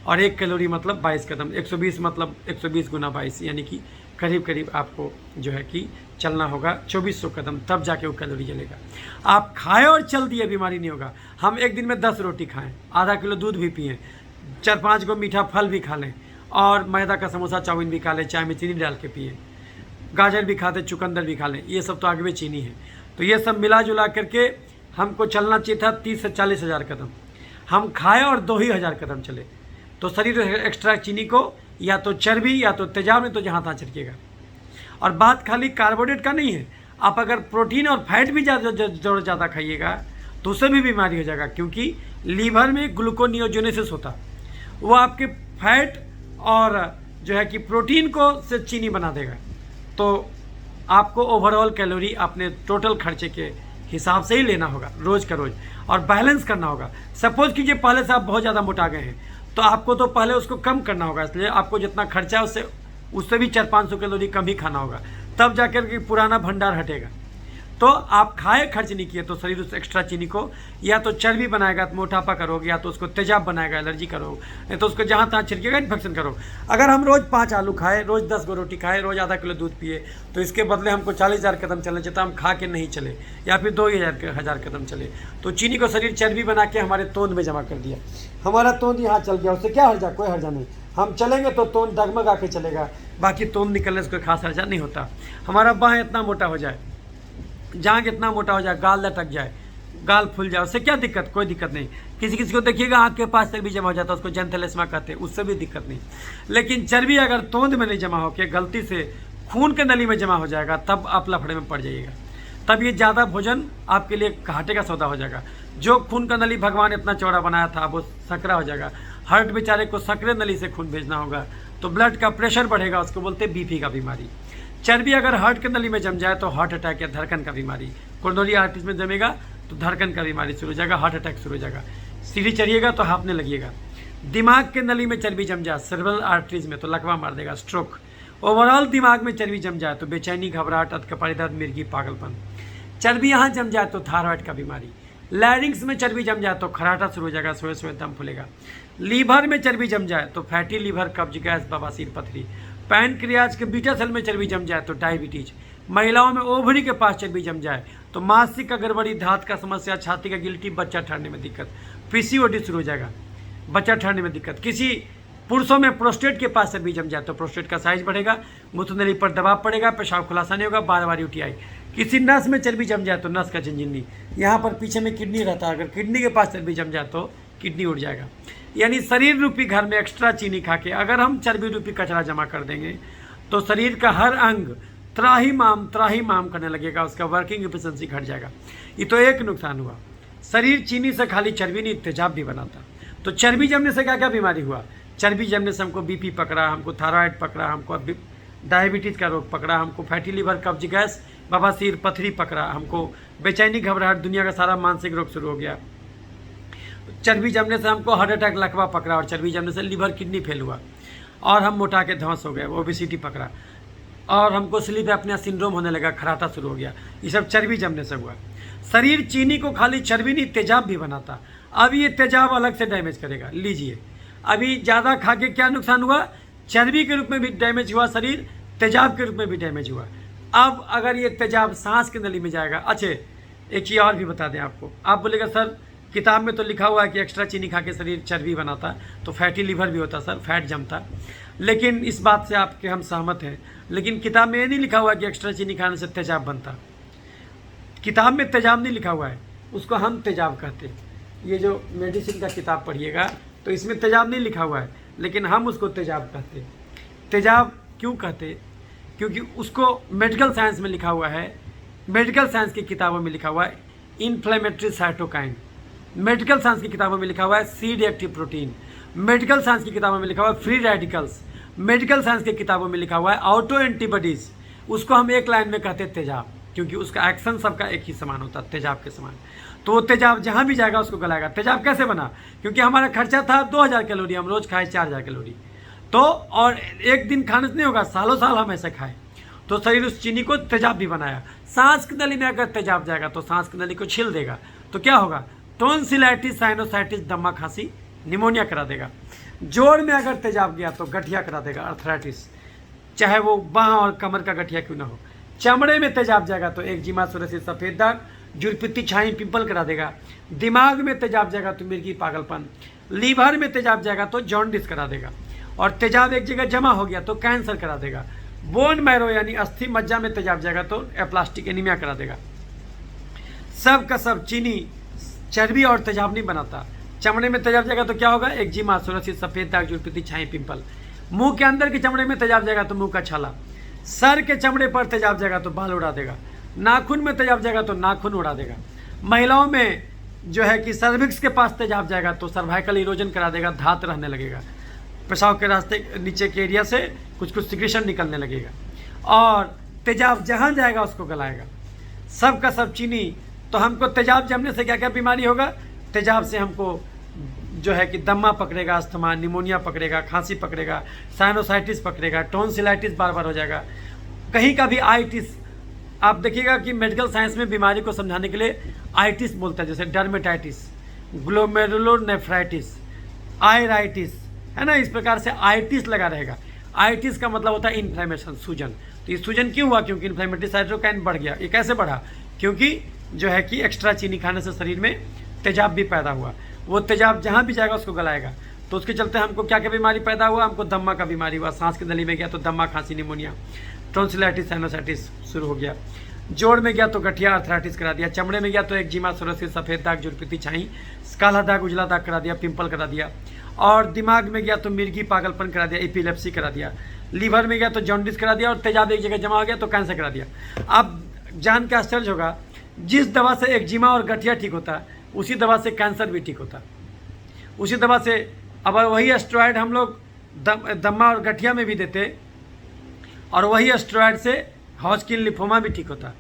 और 1 कैलोरी मतलब 22 कदम, 120 मतलब 120 गुना 22, यानी कि करीब करीब आपको जो है कि चलना होगा 2400 कदम, तब जाके वो कैलोरी जलेगा। आप खाएं और चल दिए बीमारी नहीं होगा। हम एक दिन में 10 रोटी खाएं, आधा किलो दूध भी पिएं, 4-5 को मीठा फल भी खा लें, और मैदा का समोसा चाउमीन भी खा लें, चाय में चीनी डाल के पिए, गाजर भी खाते, चुकंदर भी खा लें, ये सब तो आगे में चीनी है। तो ये सब मिला जुला करके हमको चलना चाहिए था 30 से 40 हज़ार कदम। हम खाए और 2 ही हज़ार कदम चले तो शरीर एक्स्ट्रा चीनी को या तो चर्बी या तो तेजाब में तो जहाँ तहाँ छिड़केगा। और बात खाली कार्बोहाइड्रेट का नहीं है, आप अगर प्रोटीन और फैट भी ज़्यादा खाइएगा तो उससे भी बीमारी हो जाएगा, क्योंकि लीवर में ग्लूकोनियोजेनेसिस होता, वो आपके फैट और जो है कि प्रोटीन को से चीनी बना देगा। तो आपको ओवरऑल कैलोरी अपने टोटल खर्चे के हिसाब से ही लेना होगा, रोज़ का रोज़, और बैलेंस करना होगा। सपोज कीजिए पहले से आप बहुत ज़्यादा मोटा गए हैं तो आपको तो पहले उसको कम करना होगा, इसलिए आपको जितना खर्चा है उससे भी 400-500 कैलोरी कम ही खाना होगा, तब जाकर के पुराना भंडार हटेगा। तो आप खाए खर्च नहीं किए तो शरीर उस एक्स्ट्रा चीनी को या तो चर्बी बनाएगा तो मोटापा का रोग, या तो उसको तेजाब बनाएगा एलर्जी का रोग, नहीं तो उसको जहाँ तहाँ छिड़केगा इन्फेक्शन का रोग। अगर हम रोज़ 5 आलू खाए, रोज़ 10 गो रोटी खाए, रोज़ आधा किलो दूध पिए, तो इसके बदले हमको 40,000 कदम चलना चाहिए था। हम खा के नहीं चले या फिर 2,000 कदम चले, तो चीनी को शरीर चर्बी बना के हमारे तोंद में जमा कर दिया। हमारा तोंद यहाँ चल गया, उससे क्या हर्जा? कोई हर्जा नहीं। हम चलेंगे तो तोंद डगमगा के चलेगा, बाकी तोंद निकलने से कोई खास हर्जा नहीं होता। हमारा बाँह इतना मोटा हो जाए, जांघ इतना मोटा हो जाए, गाल लटक जाए, गाल फूल जाए, उससे क्या दिक्कत? कोई दिक्कत नहीं। किसी किसी को देखिएगा आँख के पास तक भी जमा हो जाता है, उसको जेंथेलेस्मा कहते हैं, उससे भी दिक्कत नहीं। लेकिन चर्बी अगर तोंद में नहीं जमा होकर गलती से खून के नली में जमा हो जाएगा, तब आप लफड़े में पड़ जाइएगा। तब ये ज़्यादा भोजन आपके लिए घाटे का सौदा हो जाएगा। जो खून का नली भगवान इतना चौड़ा बनाया था वो सकरा हो जाएगा। हार्ट बेचारे को सकरे नली से खून भेजना होगा, तो ब्लड का प्रेशर बढ़ेगा, उसको बोलते हैं बीपी का बीमारी। चर्बी अगर हार्ट के नली में जम जाए तो हार्ट अटैक या धड़कन का बीमारी, कोरोनरी आर्टरीज में जमेगा तो धड़कन का बीमारी शुरू हो जाएगा, हार्ट अटैक शुरू हो जाएगा। सीढ़ी चढ़िएगा तो हाँफने लगिएगा। दिमाग के नली में चर्बी जम जाए सेरेब्रल आर्टरीज में तो लकवा मार देगा, स्ट्रोक। ओवरऑल दिमाग में चर्बी जम जाए तो बेचैनी, घबराहट, अधकपारी दर्द, मिर्गी, पागलपन। चर्बी यहाँ जम जाए तो थायराइड का बीमारी। लैरिंग्स में चर्बी जम जाए तो खराटा शुरू हो जाएगा, सोए सोए दम फूलेगा। लीवर में चर्बी जम जाए तो फैटी लीवर, कब्ज, गैस, बवासीर, पथरी। पैनक्रियाज के बीटा सेल में चर्बी जम जाए तो डायबिटीज। महिलाओं में ओवरी के पास चर्बी जम जाए तो मासिक का गड़बड़ी, धात का समस्या, छाती का गिल्टी, बच्चा ठहरने में दिक्कत, पीसीओडी शुरू हो जाएगा, बच्चा ठहरने में दिक्कत। किसी पुरुषों में प्रोस्टेट के पास चर्बी जम जाए तो प्रोस्टेट का साइज बढ़ेगा, मूत्रनली पर दबाव पड़ेगा, पेशाब खुलासा नहीं होगा, बार बार यूटीआई। किसी नस में चर्बी जम जाए तो नस का झिनझिनी, यहाँ पर पीछे में किडनी रहता है, अगर किडनी के पास चर्बी जम जाए तो किडनी उड़ जाएगा। यानी शरीर रूपी घर में एक्स्ट्रा चीनी खा के अगर हम चर्बी रूपी कचरा जमा कर देंगे तो शरीर का हर अंग त्राही माम करने लगेगा, उसका वर्किंग एफिशिएंसी घट जाएगा। ये तो एक नुकसान हुआ। शरीर चीनी से खाली चर्बी नहीं, तेजाब भी बनाता। तो चर्बी जमने से क्या क्या बीमारी हुआ? चर्बी जमने से हमको बीपी पकड़ा, हमको थायराइड पकड़ा, हमको डायबिटीज़ का रोग पकड़ा, हमको फैटी लीवर, कब्ज गैस, बवासीर, पथरी पकड़ा, हमको बेचैनी, घबराहट, दुनिया का सारा मानसिक रोग शुरू हो गया। चर्बी जमने से हमको हार्ट अटैक, लकवा पकड़ा, और चर्बी जमने से लीवर किडनी फेल हुआ, और हम मोटा के धंस हो गए, ओबेसिटी पकड़ा, और हमको स्लीप एपनिया सिंड्रोम होने लगा, खराटा शुरू हो गया। ये सब चर्बी जमने से हुआ। शरीर चीनी को खाली चर्बी नहीं, तेजाब भी बनाता। अब ये तेजाब अलग से डैमेज करेगा। लीजिए, अभी ज़्यादा खा के क्या नुकसान हुआ? चर्बी के रूप में भी डैमेज हुआ शरीर, तेजाब के रूप में भी डैमेज हुआ। अब अगर ये तेजाब सांस की नली में जाएगा। अच्छा, एक चीज़ और भी बता दें आपको। आप बोलेगा सर किताब में तो लिखा हुआ है कि एक्स्ट्रा चीनी खा के शरीर चर्बी बनाता, तो फैटी लीवर भी होता सर, फैट जमता। लेकिन इस बात से आपके हम सहमत हैं, लेकिन किताब में ये नहीं लिखा हुआ कि एक्स्ट्रा चीनी खाने से तेजाब बनता। किताब में तेजाब नहीं लिखा हुआ है, उसको हम तेजाब कहते हैं। ये जो मेडिसिन का किताब पढ़िएगा तो इसमें तेजाब नहीं लिखा हुआ है, लेकिन हम उसको तेजाब कहते हैं। तेजाब क्यों कहते? क्योंकि उसको मेडिकल साइंस में लिखा हुआ है, मेडिकल साइंस की किताबों में लिखा हुआ है इन्फ्लेमेटरी साइटोकाइन, मेडिकल साइंस की किताबों में लिखा हुआ है C reactive protein, medical science की किताबों में लिखा हुआ है फ्री रेडिकल्स, मेडिकल साइंस की किताबों में लिखा हुआ है ऑटो एंटीबॉडीज। उसको हम एक लाइन में कहते हैं तेजाब, क्योंकि उसका एक्शन सबका एक ही समान होता है, तेजाब के समान। तो वो तेजाब जहाँ भी जाएगा उसको गलाएगा। तेजाब कैसे बना? क्योंकि हमारा खर्चा था 2000 कैलोरी, हम रोज़ खाए 4000 कैलोरी। तो और एक दिन खाने से नहीं होगा, सालों साल हम ऐसे खाए, तो शरीर उस चीनी को तेजाब भी बनाया। सांस की नली में अगर तेजाब जाएगा तो सांस की नली को छील देगा, तो क्या होगा? टोंसिलाइटिस, साइनोसाइटिस, दमा, खांसी, निमोनिया करा देगा। जोड़ में अगर तेजाब गया तो गठिया करा देगा, अर्थराइटिस, चाहे वो बाह और कमर का गठिया क्यों ना हो। चमड़े में तेजाब जाएगा तो एक्जिमा, सोरियासिस, सफ़ेद दाग, जुड़पित्ती, छाई, पिंपल करा देगा। दिमाग में तेजाब जाएगा तो मिर्गी, पागलपन। लीवर में तेजाब जाएगा तो जॉन्डिस करा देगा। और तेजाब एक जगह जमा हो गया तो कैंसर करा देगा। बोन मैरो यानी अस्थि मज्जा में तेजाब जाएगा तो एप्लास्टिक एनीमिया करा देगा। सब का सब चीनी चर्बी और तेजाब नहीं बनाता। चमड़े में तेजाब जाएगा तो क्या होगा? एक्जिमा, सोरियासिस, सफ़ेद दाग, जुड़पित्ती, छाई, पिंपल। मुंह के अंदर के चमड़े में तेजाब जाएगा तो मुंह का छाला। सर के चमड़े पर तेजाब जाएगा तो बाल उड़ा देगा। नाखून में तेजाब जाएगा तो नाखून उड़ा देगा। महिलाओं में जो है कि सर्विक्स के पास तेजाब जाएगा तो सर्वाइकल इरोजन करा देगा, धात रहने लगेगा, पेशाब के रास्ते नीचे के एरिया से कुछ कुछ सिक्रेशन निकलने लगेगा। और तेजाब जहाँ जाएगा उसको गलाएगा। सब का सब चीनी। तो हमको तेजाब जमने से क्या क्या बीमारी होगा? तेजाब से हमको जो है कि दमा पकड़ेगा, अस्थमा, निमोनिया पकड़ेगा, खांसी पकड़ेगा, साइनोसाइटिस पकड़ेगा, टोंसिलाइटिस बार बार हो जाएगा, कहीं का भी आइटिस। आप देखिएगा कि मेडिकल साइंस में बीमारी को समझाने के लिए आइटिस बोलता है, जैसे डर्मेटाइटिस, ग्लोमेरुलोनेफ्राइटिस, आयराइटिस, है ना। इस प्रकार से आइटिस लगा रहेगा। आइटिस का मतलब होता है इन्फ्लेमेशन, सूजन। तो ये सूजन क्यों हुआ? क्योंकि इन्फ्लेमेटरी साइटोकाइन बढ़ गया। ये कैसे बढ़ा? क्योंकि जो है कि एक्स्ट्रा चीनी खाने से शरीर में तेजाब भी पैदा हुआ। वो तेजाब जहाँ भी जाएगा उसको गलाएगा। तो उसके चलते हमको क्या क्या बीमारी पैदा हुआ? हमको दमा का बीमारी हुआ। सांस की नली में गया तो दमा, खांसी, निमोनिया, टोंसिलाइटिस, साइनोसाइटिस शुरू हो गया। जोड़ में गया तो गठिया, अर्थराइटिस करा दिया। चमड़े में गया तो एक्जिमा, सोरियासिस, सफ़ेद दाग, जुड़पित्ती, छाई, काला दाग, उजला दाग करा दिया, पिंपल करा दिया। और दिमाग में गया तो मिर्गी, पागलपन करा दिया, एपिलेप्सी करा दिया। लीवर में गया तो जॉन्डिस करा दिया। और तेजाब एक जगह जमा हो गया तो कैंसर करा दिया। अब जान के आश्चर्य होगा, जिस दवा से एक्जिमा और गठिया ठीक होता है उसी दवा से कैंसर भी ठीक होता है। उसी दवा से अब वही एस्टेरॉयड हम लोग दमा और गठिया में भी देते, और वही एस्टेरॉयड से हॉजकिन लिम्फोमा भी ठीक होता है।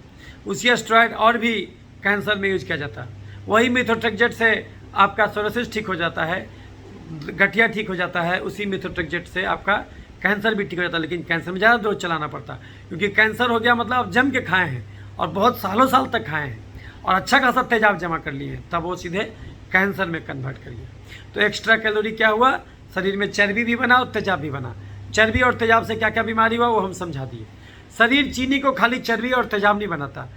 उसी एस्टेरॉयड और भी कैंसर में यूज किया जाता है। वही मेथोट्रेक्सेट से आपका सोरियासिस ठीक हो जाता है, गठिया ठीक हो जाता है। उसी मेथोट्रेक्सेट से आपका कैंसर भी ठीक हो जाता है। लेकिन कैंसर में ज़्यादा डोज चलाना पड़ता है, क्योंकि कैंसर हो गया मतलब आप जम के खाए हैं और बहुत सालों साल तक खाए हैं और अच्छा खासा तेजाब जमा कर लिए हैं, तब वो सीधे कैंसर में कन्वर्ट करिए। तो एक्स्ट्रा कैलोरी क्या हुआ? शरीर में चर्बी भी बना और तेजाब भी बना। चर्बी और तेजाब से क्या क्या बीमारी हुआ वो हम समझा दिए। शरीर चीनी को खाली चर्बी और तेजाब नहीं बनाता,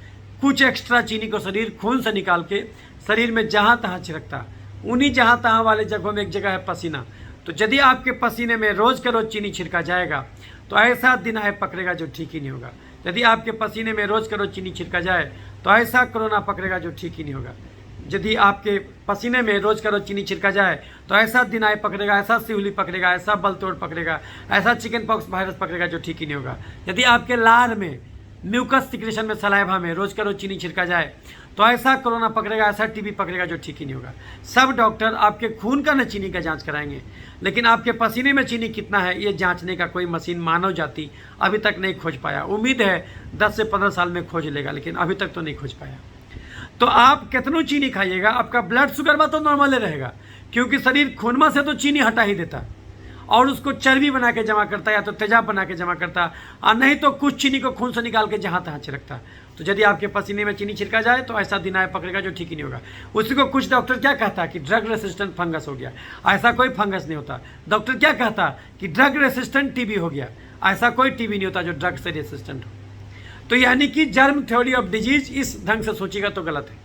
कुछ एक्स्ट्रा चीनी को शरीर खून से निकाल के शरीर में जहाँ तहाँ छिड़कता। उन्हीं जहाँ तहाँ वाले जगहों में एक जगह है पसीना। तो यदि आपके पसीने में रोज़ के रोज़ चीनी छिड़का जाएगा तो ऐसा दिन आए पकड़ेगा जो ठीक ही नहीं होगा। यदि आपके पसीने में रोज़ के रोज़ चीनी छिड़का जाए तो ऐसा कोरोना पकड़ेगा जो ठीक ही नहीं होगा। यदि आपके पसीने में रोज का रोज चीनी छिड़का जाए तो ऐसा दिनाय पकड़ेगा, ऐसा सिहुली पकड़ेगा, ऐसा बलतोड़ पकड़ेगा, ऐसा चिकन पॉक्स वायरस पकड़ेगा जो ठीक ही नहीं होगा। यदि आपके लार में, म्यूकस सिक्रेशन में, सलाइवा में रोज का रोज चीनी छिड़का जाए तो ऐसा कोरोना पकड़ेगा, ऐसा टीबी पकड़ेगा जो ठीक ही नहीं होगा। सब डॉक्टर आपके खून का न चीनी का जांच कराएंगे, लेकिन आपके पसीने में चीनी कितना है ये जांचने का कोई मशीन मानव जाति अभी तक नहीं खोज पाया। उम्मीद है 10 से 15 साल में खोज लेगा, लेकिन अभी तक तो नहीं खोज पाया। तो आप कितनों चीनी खाइएगा, आपका ब्लड शुगर में तो नॉर्मल रहेगा, क्योंकि शरीर खूनमा से तो चीनी हटा ही देता और उसको चर्बी बना के जमा करता या तो तेजाब बना के जमा करता, और नहीं तो कुछ चीनी को खून से निकाल के जहाँ तहाँ छिड़कता। तो यदि आपके पसीने में चीनी छिड़का जाए तो ऐसा दिनाय पकड़ेगा जो ठीक ही नहीं होगा। उसी को कुछ डॉक्टर क्या कहता है कि ड्रग रेसिस्टेंट फंगस हो गया। ऐसा कोई फंगस नहीं होता। डॉक्टर क्या कहता कि ड्रग रेसिस्टेंट टीबी हो गया। ऐसा कोई टीबी नहीं होता जो ड्रग से रेसिस्टेंट हो। तो यानी कि जर्म थ्योरी ऑफ डिजीज इस ढंग से सोचिएगा तो गलत है।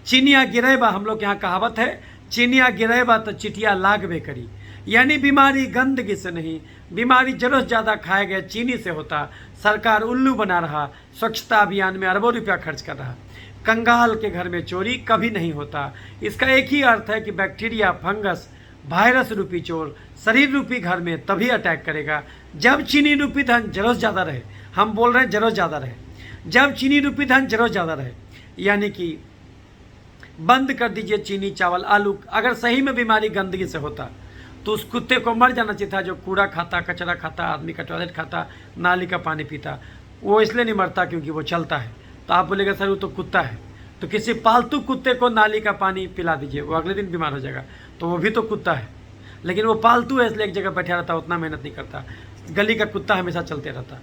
चीनिया गिरेबा, हम लोग यहाँ कहावत है, चीनिया गिरेबा तो चिटिया लागबे करी। यानी बीमारी गंदगी से नहीं, बीमारी जरूरत ज़्यादा खाए गए चीनी से होता। सरकार उल्लू बना रहा, स्वच्छता अभियान में अरबों रुपया खर्च कर रहा। कंगाल के घर में चोरी कभी नहीं होता। इसका एक ही अर्थ है कि बैक्टीरिया, फंगस, वायरस रूपी चोर शरीर रूपी घर में तभी अटैक करेगा जब चीनी रूपी धन जरूरत ज़्यादा रहे। हम बोल रहे हैं जरूरत ज़्यादा रहे, जब चीनी रूपी धन जरूरत ज़्यादा रहे। यानी कि बंद कर दीजिए चीनी, चावल, आलू। अगर सही में बीमारी गंदगी से होता तो उस कुत्ते को मर जाना चाहिए था जो कूड़ा खाता, कचरा खाता, आदमी का टॉयलेट खाता, नाली का पानी पीता। वो इसलिए नहीं मरता क्योंकि वो चलता है। तो आप बोलेगा सर वो तो कुत्ता है, तो किसी पालतू कुत्ते को नाली का पानी पिला दीजिए, वो अगले दिन बीमार हो जाएगा। तो वो भी तो कुत्ता है, लेकिन वो पालतू है इसलिए एक जगह बैठा रहता, उतना मेहनत नहीं करता। गली का कुत्ता हमेशा चलते रहता।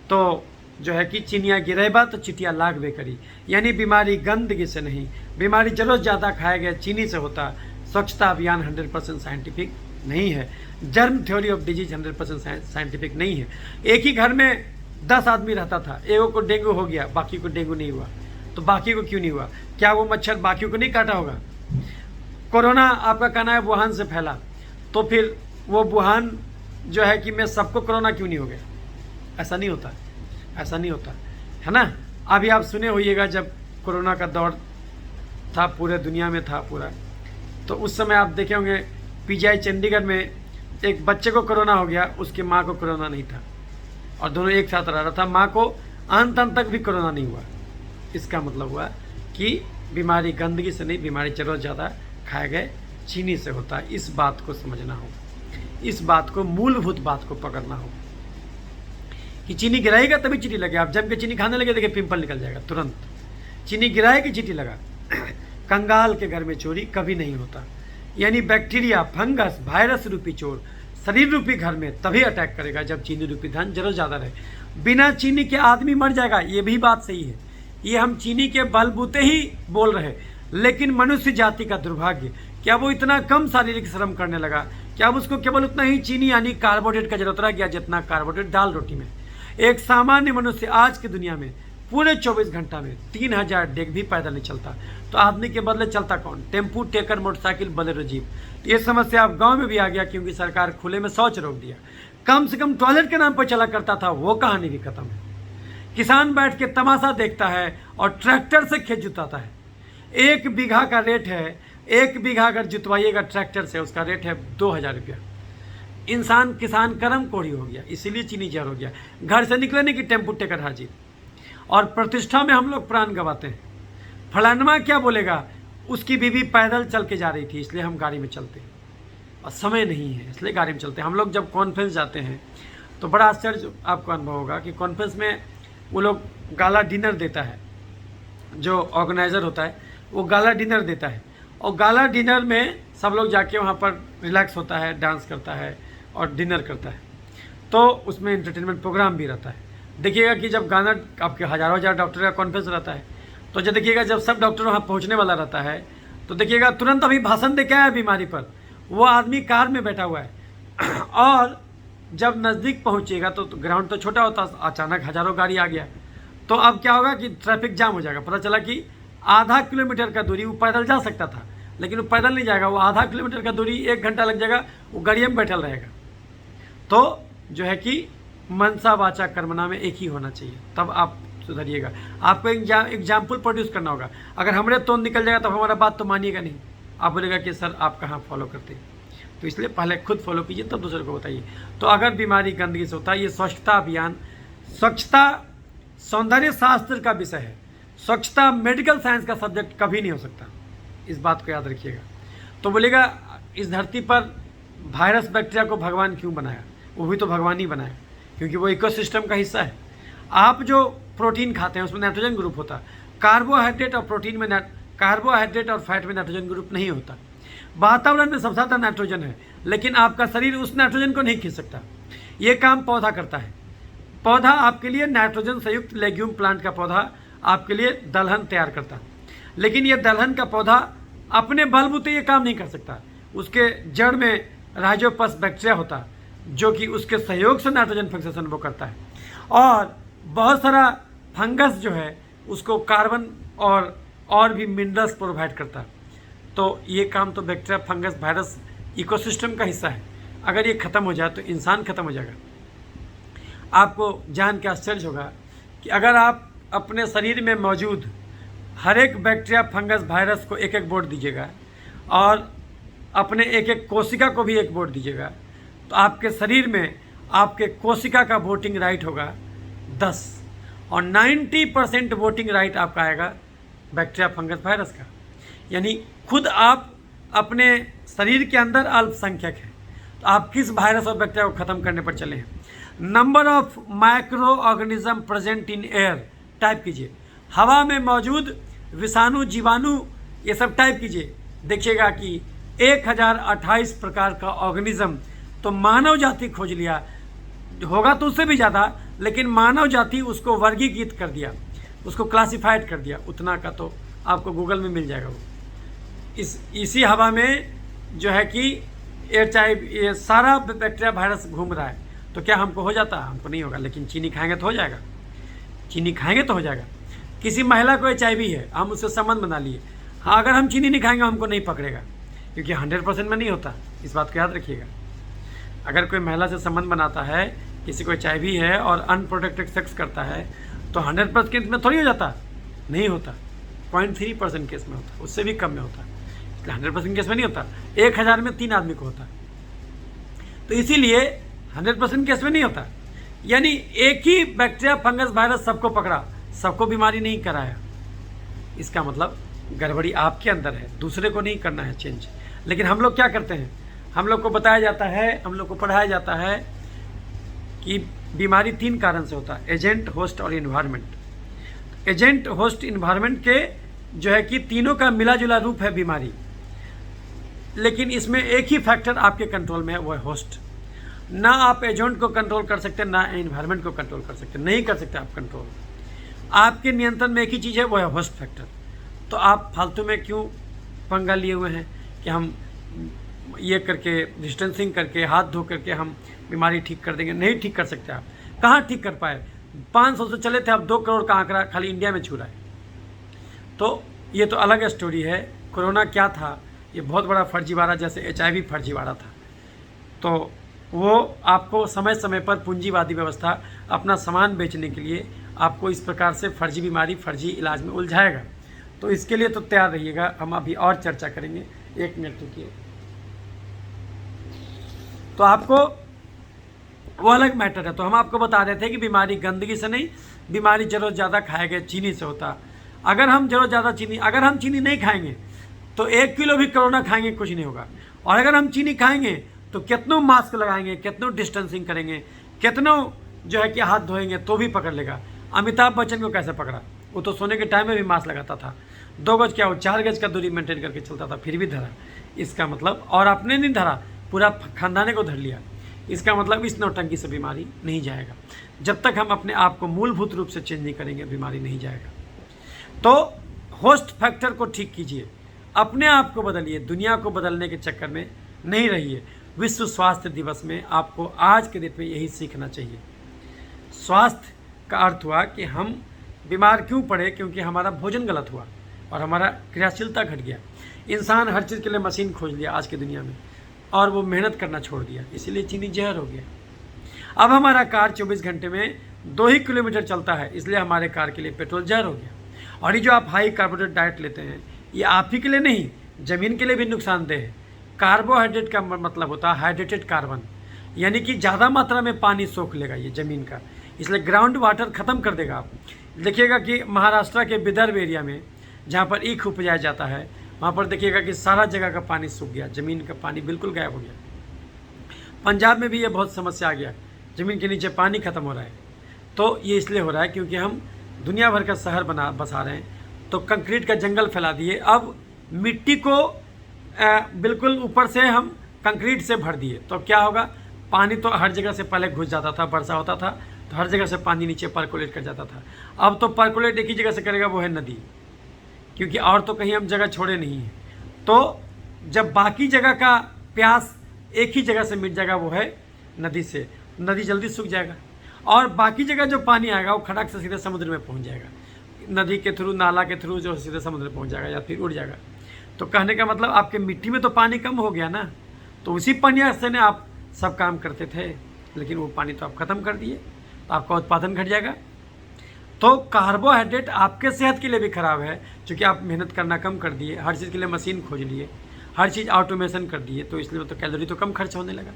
तो जो है कि चीनिया गिरेबा तो चिटिया लागबे करी। यानी बीमारी गंदगी से नहीं, बीमारी जरूरत ज़्यादा खाए गए चीनी से होता। स्वच्छता अभियान 100% साइंटिफिक नहीं है। Germ theory of disease 100% scientific नहीं है। एक ही घर में 10 आदमी रहता था, एगो को डेंगू हो गया, बाकी को डेंगू नहीं हुआ। तो बाकी को क्यों नहीं हुआ? क्या वो मच्छर बाकी को नहीं काटा होगा? कोरोना आपका कहना है वुहान से फैला, तो फिर वो वुहान जो है कि मैं सबको कोरोना क्यों नहीं हो गया? ऐसा नहीं होता, ऐसा नहीं होता है ना। अभी आप सुने होइएगा जब कोरोना का दौर था, पूरे दुनिया में था पूरा, तो उस समय आप देखे होंगे पीजीआई चंडीगढ़ में एक बच्चे को कोरोना हो गया, उसकी माँ को कोरोना नहीं था, और दोनों एक साथ रह रहा था। माँ को अंत तक भी कोरोना नहीं हुआ। इसका मतलब हुआ कि बीमारी गंदगी से नहीं, बीमारी जरूरत ज़्यादा खाए गए चीनी से होता है। इस बात को समझना हो, इस बात को, मूलभूत बात को पकड़ना हो कि चीनी गिराएगा तभी चीटी लगे। आप जम के चीनी खाने लगे देखिए पिंपल निकल जाएगा तुरंत। चीनी गिराए कि चीटी लगा। कंगाल के घर में चोरी कभी नहीं होता। यानी बैक्टीरिया, फंगस, वायरस रूपी चोर शरीर रूपी घर में तभी अटैक करेगा जब चीनी रूपी धन जरूरत ज़्यादा रहे। बिना चीनी के आदमी मर जाएगा, ये भी बात सही है। ये हम चीनी के बलबूते ही बोल रहे, लेकिन मनुष्य जाति का दुर्भाग्य, क्या वो इतना कम शारीरिक श्रम करने लगा? क्या अब उसको केवल उतना ही चीनी यानी कार्बोहाइड्रेट का जरूरत रह गया जितना कार्बोहाइड्रेट दाल रोटी में? एक सामान्य मनुष्य आज की दुनिया में पूरे 24 घंटा में 3000 डेग भी पैदल नहीं चलता। तो आदमी के बदले चलता कौन? Tempo, taker, motorcycle, Bolero, jeep. ये समस्या अब गांव में भी आ गया क्योंकि सरकार खुले में शौच रोक दिया। कम से कम टॉयलेट के नाम पर चला करता था, वो कहानी भी खत्म है। किसान बैठ के तमाशा देखता है और ट्रैक्टर से खेत जुताता है। 1 बीघा का रेट है, 1 बीघा अगर जुतवाइएगा ट्रैक्टर से उसका रेट है 2000 रुपया। इंसान, किसान कर्म कोढ़ी हो गया, इसीलिए चीनी जहर हो गया। घर से निकले नहीं कि टेम्पू टेकर हाजिर, और प्रतिष्ठा में हम लोग प्राण गंवाते हैं। फलानमा क्या बोलेगा, उसकी बीवी पैदल चल के जा रही थी इसलिए हम गाड़ी में चलते हैं, और समय नहीं है इसलिए गाड़ी में चलते हैं। हम लोग जब कॉन्फ्रेंस जाते हैं तो बड़ा आश्चर्य आपको अनुभव होगा कि कॉन्फ्रेंस में वो लोग गाला डिनर देता है, जो ऑर्गेनाइज़र होता है वो गाला डिनर देता है, और गाला डिनर में सब लोग जाके वहाँ पर रिलैक्स होता है, डांस करता है और डिनर करता है। तो उसमें एंटरटेनमेंट प्रोग्राम भी रहता है। देखिएगा कि जब गाना, आपके हज़ारों हज़ार डॉक्टर का कॉन्फ्रेंस रहता है, तो जब देखिएगा जब सब डॉक्टर वहाँ पहुँचने वाला रहता है तो देखिएगा तुरंत अभी भाषण दे के आया बीमारी पर, वो आदमी कार में बैठा हुआ है। और जब नज़दीक पहुँचेगा तो ग्राउंड तो छोटा होता, अचानक हज़ारों गाड़ी आ गया, तो अब क्या होगा कि ट्रैफिक जाम हो जाएगा। पता चला कि आधा किलोमीटर का दूरी वो पैदल जा सकता था, लेकिन वो पैदल नहीं जाएगा, वो आधा किलोमीटर का दूरी 1 घंटा लग जाएगा, वो गाड़ियों में बैठल रहेगा। तो जो है कि मनसा वाचा कर्मणा में एक ही होना चाहिए, तब आप सुधरिएगा। आपको एक एग्जाम्पल प्रोड्यूस करना होगा। अगर हमारे तो निकल जाएगा तो हमारा बात तो मानिएगा नहीं, आप बोलेगा कि सर आप कहाँ फॉलो करते। तो इसलिए पहले खुद फॉलो कीजिए तब दूसरे को बताइए। तो अगर बीमारी गंदगी से होता है, ये स्वच्छता अभियान, स्वच्छता सौंदर्य शास्त्र का विषय है, स्वच्छता मेडिकल साइंस का सब्जेक्ट कभी नहीं हो सकता, इस बात को याद रखिएगा। तो बोलेगा इस धरती पर वायरस बैक्टीरिया को भगवान क्यों बनाया? वो भी तो भगवान ही बनाया, क्योंकि वो इकोसिस्टम का हिस्सा है। आप जो प्रोटीन खाते हैं उसमें नाइट्रोजन ग्रुप होता है, कार्बोहाइड्रेट और प्रोटीन में कार्बोहाइड्रेट और फैट में नाइट्रोजन ग्रुप नहीं होता। वातावरण में सबसे ज़्यादा नाइट्रोजन है, लेकिन आपका शरीर उस नाइट्रोजन को नहीं खींच सकता। ये काम पौधा करता है। पौधा आपके लिए नाइट्रोजन संयुक्त लेग्यूम प्लांट का पौधा आपके लिए दलहन तैयार करता है, लेकिन ये दलहन का पौधा अपने बलबूते ये काम नहीं कर सकता। उसके जड़ में राइजोपस बैक्टीरिया होता है, जो कि उसके सहयोग से नाइट्रोजन फिक्सेशन वो करता है। और बहुत सारा फंगस जो है उसको कार्बन और भी मिनरल्स प्रोवाइड करता है। तो ये काम तो बैक्टीरिया, फंगस, वायरस इकोसिस्टम का हिस्सा है। अगर ये ख़त्म हो जाए तो इंसान ख़त्म हो जाएगा। आपको जान के आश्चर्य होगा कि अगर आप अपने शरीर में मौजूद हर एक बैक्टीरिया, फंगस, वायरस को एक एक वोट दीजिएगा और अपने एक एक कोशिका को भी एक वोट दीजिएगा, तो आपके शरीर में आपके कोशिका का वोटिंग राइट होगा 10 और 90% वोटिंग राइट आपका आएगा बैक्टीरिया, फंगस, वायरस का। यानी खुद आप अपने शरीर के अंदर अल्पसंख्यक हैं, तो आप किस वायरस और बैक्टीरिया को ख़त्म करने पर चले हैं? Number of micro organism present in air type कीजिए, हवा में मौजूद विषाणु, जीवाणु, ये सब टाइप कीजिए, देखिएगा कि 1028 प्रकार का ऑर्गेनिज्म तो मानव जाति खोज लिया होगा, तो उससे भी ज़्यादा, लेकिन मानव जाति उसको वर्गीकृत कर दिया, उसको क्लासिफाइड कर दिया। उतना का तो आपको गूगल में मिल जाएगा। वो इसी हवा में जो है कि ये सारा बैक्टीरिया, वायरस घूम रहा है, तो क्या हमको हो जाता? हमको नहीं होगा, लेकिन चीनी खाएंगे तो हो जाएगा। चीनी खाएंगे तो हो जाएगा। किसी महिला को HIV है, हम उससे संबंध बना लिए, हाँ अगर हम चीनी नहीं खाएंगे हमको नहीं पकड़ेगा, क्योंकि 100% में नहीं होता, इस बात को याद रखिएगा। अगर कोई महिला से संबंध बनाता है, किसी को HIV है और अनप्रोटेक्टेड सेक्स करता है, तो 100% में थोड़ी हो जाता, नहीं होता, 0.3% केस में होता, उससे भी कम में होता, इसलिए 100% केस में नहीं होता। 1000 में 3 आदमी को होता, तो इसीलिए 100% केस में नहीं होता। यानी एक ही बैक्टीरिया, फंगस, वायरस सबको पकड़ा, सबको बीमारी नहीं कराया। इसका मतलब गड़बड़ी आपके अंदर है, दूसरे को नहीं करना है चेंज। लेकिन हम लोग क्या करते हैं? हम लोग को बताया जाता है, हम लोग को पढ़ाया जाता है कि बीमारी 3 कारण से होता है, एजेंट, होस्ट और इन्वायरमेंट। एजेंट, होस्ट, इन्वायरमेंट के जो है कि तीनों का मिला जुला रूप है बीमारी, लेकिन इसमें एक ही फैक्टर आपके कंट्रोल में है, वो है होस्ट। ना आप एजेंट को कंट्रोल कर सकते, ना इन्वायरमेंट को कंट्रोल कर सकते, नहीं कर सकते आप कंट्रोल। आपके नियंत्रण में एक ही चीज़ है, वो है होस्ट फैक्टर। तो आप फालतू में क्यों पंगा लिए हुए हैं कि हम ये करके, डिस्टेंसिंग करके, हाथ धो करके हम बीमारी ठीक कर देंगे? नहीं ठीक कर सकते आप। कहाँ ठीक कर पाए? 500 से चले थे, अब 2 करोड़ का आंकड़ा खाली इंडिया में छू रहा है। तो ये तो अलग स्टोरी है। कोरोना क्या था? ये बहुत बड़ा फर्जीवाड़ा, जैसे HIV फर्जीवाड़ा था। तो वो आपको समय समय पर पूंजीवादी व्यवस्था अपना सामान बेचने के लिए आपको इस प्रकार से फर्जी बीमारी, फर्जी इलाज में उलझाएगा। तो इसके लिए तो तैयार रहिएगा, हम अभी और चर्चा करेंगे। 1 मिनट रुकिए। तो आपको वो अलग मैटर है। तो हम आपको बता रहे थे कि बीमारी गंदगी से नहीं, बीमारी जरूरत ज़्यादा खाए गए चीनी से होता। अगर हम जरूरत ज़्यादा चीनी, अगर हम चीनी नहीं खाएंगे तो 1 किलो भी कोरोना खाएंगे कुछ नहीं होगा। और अगर हम चीनी खाएंगे तो कितनों मास्क लगाएंगे, कितनों डिस्टेंसिंग करेंगे, कितनों जो है कि हाथ धोएंगे तो भी पकड़ लेगा। अमिताभ बच्चन को कैसे पकड़ा? वो तो सोने के टाइम में भी मास्क लगाता था, 2 गज क्या, वो 4 गज का दूरी मेंटेन करके चलता था, फिर भी धरा। इसका मतलब, और आपने नहीं धरा, पूरा खानदाने को धर लिया। इसका मतलब इस नौटंकी से बीमारी नहीं जाएगा। जब तक हम अपने आप को मूलभूत रूप से चेंज नहीं करेंगे, बीमारी नहीं जाएगा। तो होस्ट फैक्टर को ठीक कीजिए, अपने आप को बदलिए, दुनिया को बदलने के चक्कर में नहीं रहिए। विश्व स्वास्थ्य दिवस में आपको आज के दिन में यही सीखना चाहिए। स्वास्थ्य का अर्थ हुआ कि हम बीमार क्यों पड़े? क्योंकि हमारा भोजन गलत हुआ और हमारा क्रियाशीलता घट गया। इंसान हर चीज़ के लिए मशीन खोज लिया आज की दुनिया में, और वो मेहनत करना छोड़ दिया, इसीलिए चीनी जहर हो गया। अब हमारा कार्य 24 घंटे में 2 ही किलोमीटर चलता है, इसलिए हमारे कार के लिए पेट्रोल जहर हो गया। और ये जो आप हाई कार्बोहाइड्रेट डाइट लेते हैं, ये आप ही के लिए नहीं, ज़मीन के लिए भी नुकसानदेह है। कार्बोहाइड्रेट का मतलब होता है हाइड्रेटेड कार्बन, यानी कि ज़्यादा मात्रा में पानी सोख लेगा ये ज़मीन का, इसलिए ग्राउंड वाटर ख़त्म कर देगा। आप देखिएगा कि महाराष्ट्र के विदर्भ एरिया में जहाँ पर ईख उपजाया जाता है, वहाँ पर देखिएगा कि सारा जगह का पानी सूख गया, ज़मीन का पानी बिल्कुल गायब हो गया। पंजाब में भी ये बहुत समस्या आ गया, ज़मीन के नीचे पानी ख़त्म हो रहा है। तो ये इसलिए हो रहा है क्योंकि हम दुनिया भर का शहर बसा रहे हैं, तो कंक्रीट का जंगल फैला दिए। अब मिट्टी को बिल्कुल ऊपर से हम कंक्रीट से भर दिए, तो क्या होगा, पानी तो हर जगह से पहले घुस जाता था, वर्षा होता था तो हर जगह से पानी नीचे पर्कोलेट कर जाता था। अब तो पर्कोलेट एक ही जगह से करेगा, वो है नदी, क्योंकि और तो कहीं हम जगह छोड़े नहीं हैं। तो जब बाकी जगह का प्यास एक ही जगह से मिट जाएगा, वो है नदी से, नदी जल्दी सूख जाएगा और बाकी जगह जो पानी आएगा वो खड़क से सीधे समुद्र में पहुंच जाएगा, नदी के थ्रू, नाला के थ्रू जो सीधे समुद्र में पहुंच जाएगा या फिर उड़ जाएगा। तो कहने का मतलब आपके मिट्टी में तो पानी कम हो गया ना, तो उसी पानी से ने आप सब काम करते थे, लेकिन वो पानी तो आप ख़त्म कर दिए, तो आपका उत्पादन घट जाएगा। तो कार्बोहाइड्रेट आपके सेहत के लिए भी ख़राब है, क्योंकि आप मेहनत करना कम कर दिए, हर चीज़ के लिए मशीन खोज लिए, हर चीज़ ऑटोमेशन कर दिए, तो इसलिए तो कैलोरी तो कम खर्च होने लगा।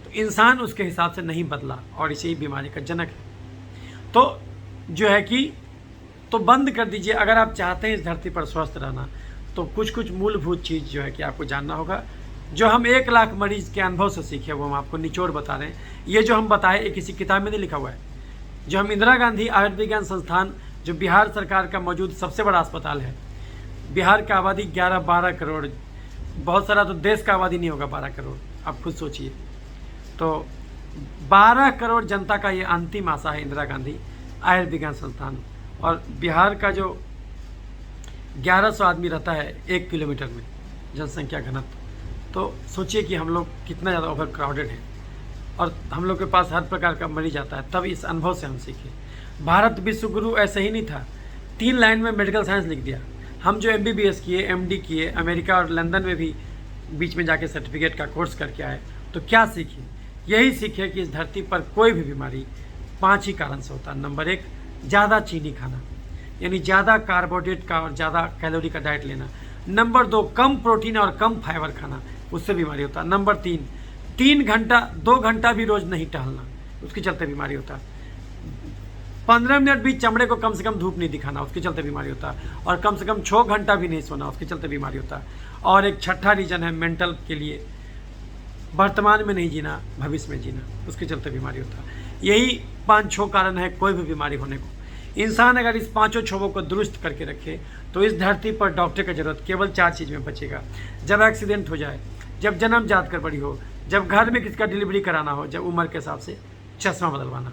तो इंसान उसके हिसाब से नहीं बदला और इसे ही बीमारी का जनक है। तो जो है कि तो बंद कर दीजिए। अगर आप चाहते हैं इस धरती पर स्वस्थ रहना, तो कुछ कुछ मूलभूत चीज़ जो है कि आपको जानना होगा, जो हम 1 लाख मरीज के अनुभव से सीखे, वो हम आपको निचोड़ बता रहे हैं। ये जो हम बताए, ये किसी किताब में नहीं लिखा हुआ है। जो हम इंदिरा गांधी आयुर्विज्ञान संस्थान, जो बिहार सरकार का मौजूद सबसे बड़ा अस्पताल है, बिहार की आबादी 11-12 करोड़, बहुत सारा तो देश का आबादी नहीं होगा 12 करोड़, आप खुद सोचिए। तो 12 करोड़ जनता का ये अंतिम आशा है इंदिरा गांधी आयुर्विज्ञान संस्थान। और बिहार का जो 1100 आदमी रहता है 1 किलोमीटर में जनसंख्या घनत्व, तो सोचिए कि हम लोग कितना ज़्यादा ओवर क्राउडेड हैं और हम लोग के पास हर प्रकार का मरीज आता है। तब इस अनुभव से हम सीखे। भारत विश्व गुरु ऐसे ही नहीं था, 3 लाइन में मेडिकल साइंस लिख दिया। हम जो MBBS किए, MD किए, अमेरिका और लंदन में भी बीच में जाके सर्टिफिकेट का कोर्स करके आए, तो क्या सीखे? यही सीखे कि इस धरती पर कोई भी बीमारी 5 ही कारण से होता है। नंबर 1, ज़्यादा चीनी खाना, यानी ज़्यादा कार्बोहाइड्रेट का और ज़्यादा कैलोरी का डाइट लेना। नंबर 2, कम प्रोटीन और कम फाइबर खाना, उससे बीमारी होता है। नंबर 3 घंटा 2 घंटा भी रोज़ नहीं टहलना, उसके चलते बीमारी होता है। 15 मिनट भी चमड़े को कम से कम धूप नहीं दिखाना, उसके चलते बीमारी होता है। और कम से कम 6 घंटा भी नहीं सोना, उसके चलते बीमारी होता है। और एक छठा रीज़न है मेंटल के लिए, वर्तमान में नहीं जीना, भविष्य में जीना, उसके चलते बीमारी होता है। यही 5-6 कारण है कोई भी बीमारी होने को। इंसान अगर इस 5 छहों को दुरुस्त करके रखे, तो इस धरती पर डॉक्टर की जरूरत केवल 4 चीज़ में बचेगा। जब एक्सीडेंट हो जाए, जब जन्म जात गड़बड़ी हो, जब घर में किसका डिलीवरी कराना हो, जब उम्र के हिसाब से चश्मा बदलवाना।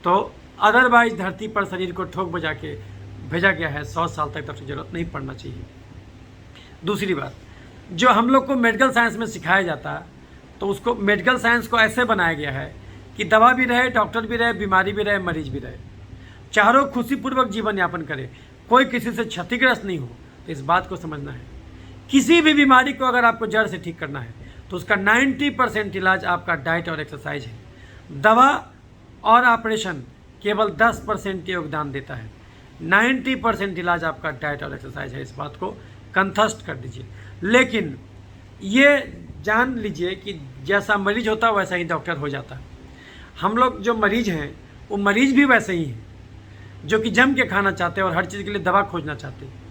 तो अदरवाइज धरती पर शरीर को ठोक बजा के भेजा गया है, 100 साल तक तब जरूरत नहीं पड़ना चाहिए। दूसरी बात, जो हम लोग को मेडिकल साइंस में सिखाया जाता है, तो उसको मेडिकल साइंस को ऐसे बनाया गया है कि दवा भी रहे, डॉक्टर भी रहे, बीमारी भी रहे, मरीज भी रहे, चारों खुशीपूर्वक जीवन यापन करे, कोई किसी से क्षतिग्रस्त नहीं हो। तो इस बात को समझना है, किसी भी बीमारी को अगर आपको जड़ से ठीक करना है, तो उसका 90% इलाज आपका डाइट और एक्सरसाइज है। दवा और ऑपरेशन केवल 10% योगदान देता है, 90% इलाज आपका डाइट और एक्सरसाइज है। इस बात को कंठस्थ कर दीजिए। लेकिन ये जान लीजिए कि जैसा मरीज होता है वैसा ही डॉक्टर हो जाता है। हम लोग जो मरीज हैं, वो मरीज भी वैसे ही हैं, जो कि जम के खाना चाहते हैं और हर चीज़ के लिए दवा खोजना चाहते हैं।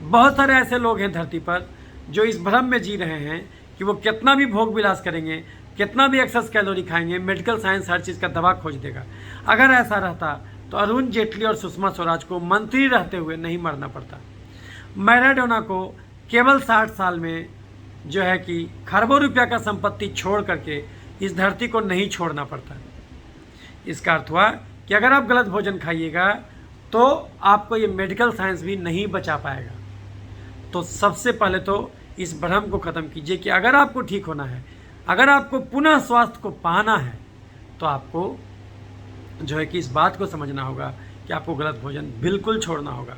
बहुत सारे ऐसे लोग हैं धरती पर जो इस भ्रम में जी रहे हैं कि वो कितना भी भोग विलास करेंगे, कितना भी एक्सेस कैलोरी खाएंगे, मेडिकल साइंस हर चीज़ का दवा खोज देगा। अगर ऐसा रहता तो अरुण जेटली और सुषमा स्वराज को मंत्री रहते हुए नहीं मरना पड़ता। मैराडोना को केवल 60 साल में जो है कि खरबों रुपया का संपत्ति छोड़ करके इस धरती को नहीं छोड़ना पड़ता। इसका अर्थ हुआ कि अगर आप गलत भोजन खाइएगा तो आपको ये मेडिकल साइंस भी नहीं बचा पाएगा। तो सबसे पहले तो इस भ्रम को ख़त्म कीजिए कि अगर आपको ठीक होना है, अगर आपको पुनः स्वास्थ्य को पाना है, तो आपको जो है कि इस बात को समझना होगा कि आपको गलत भोजन बिल्कुल छोड़ना होगा।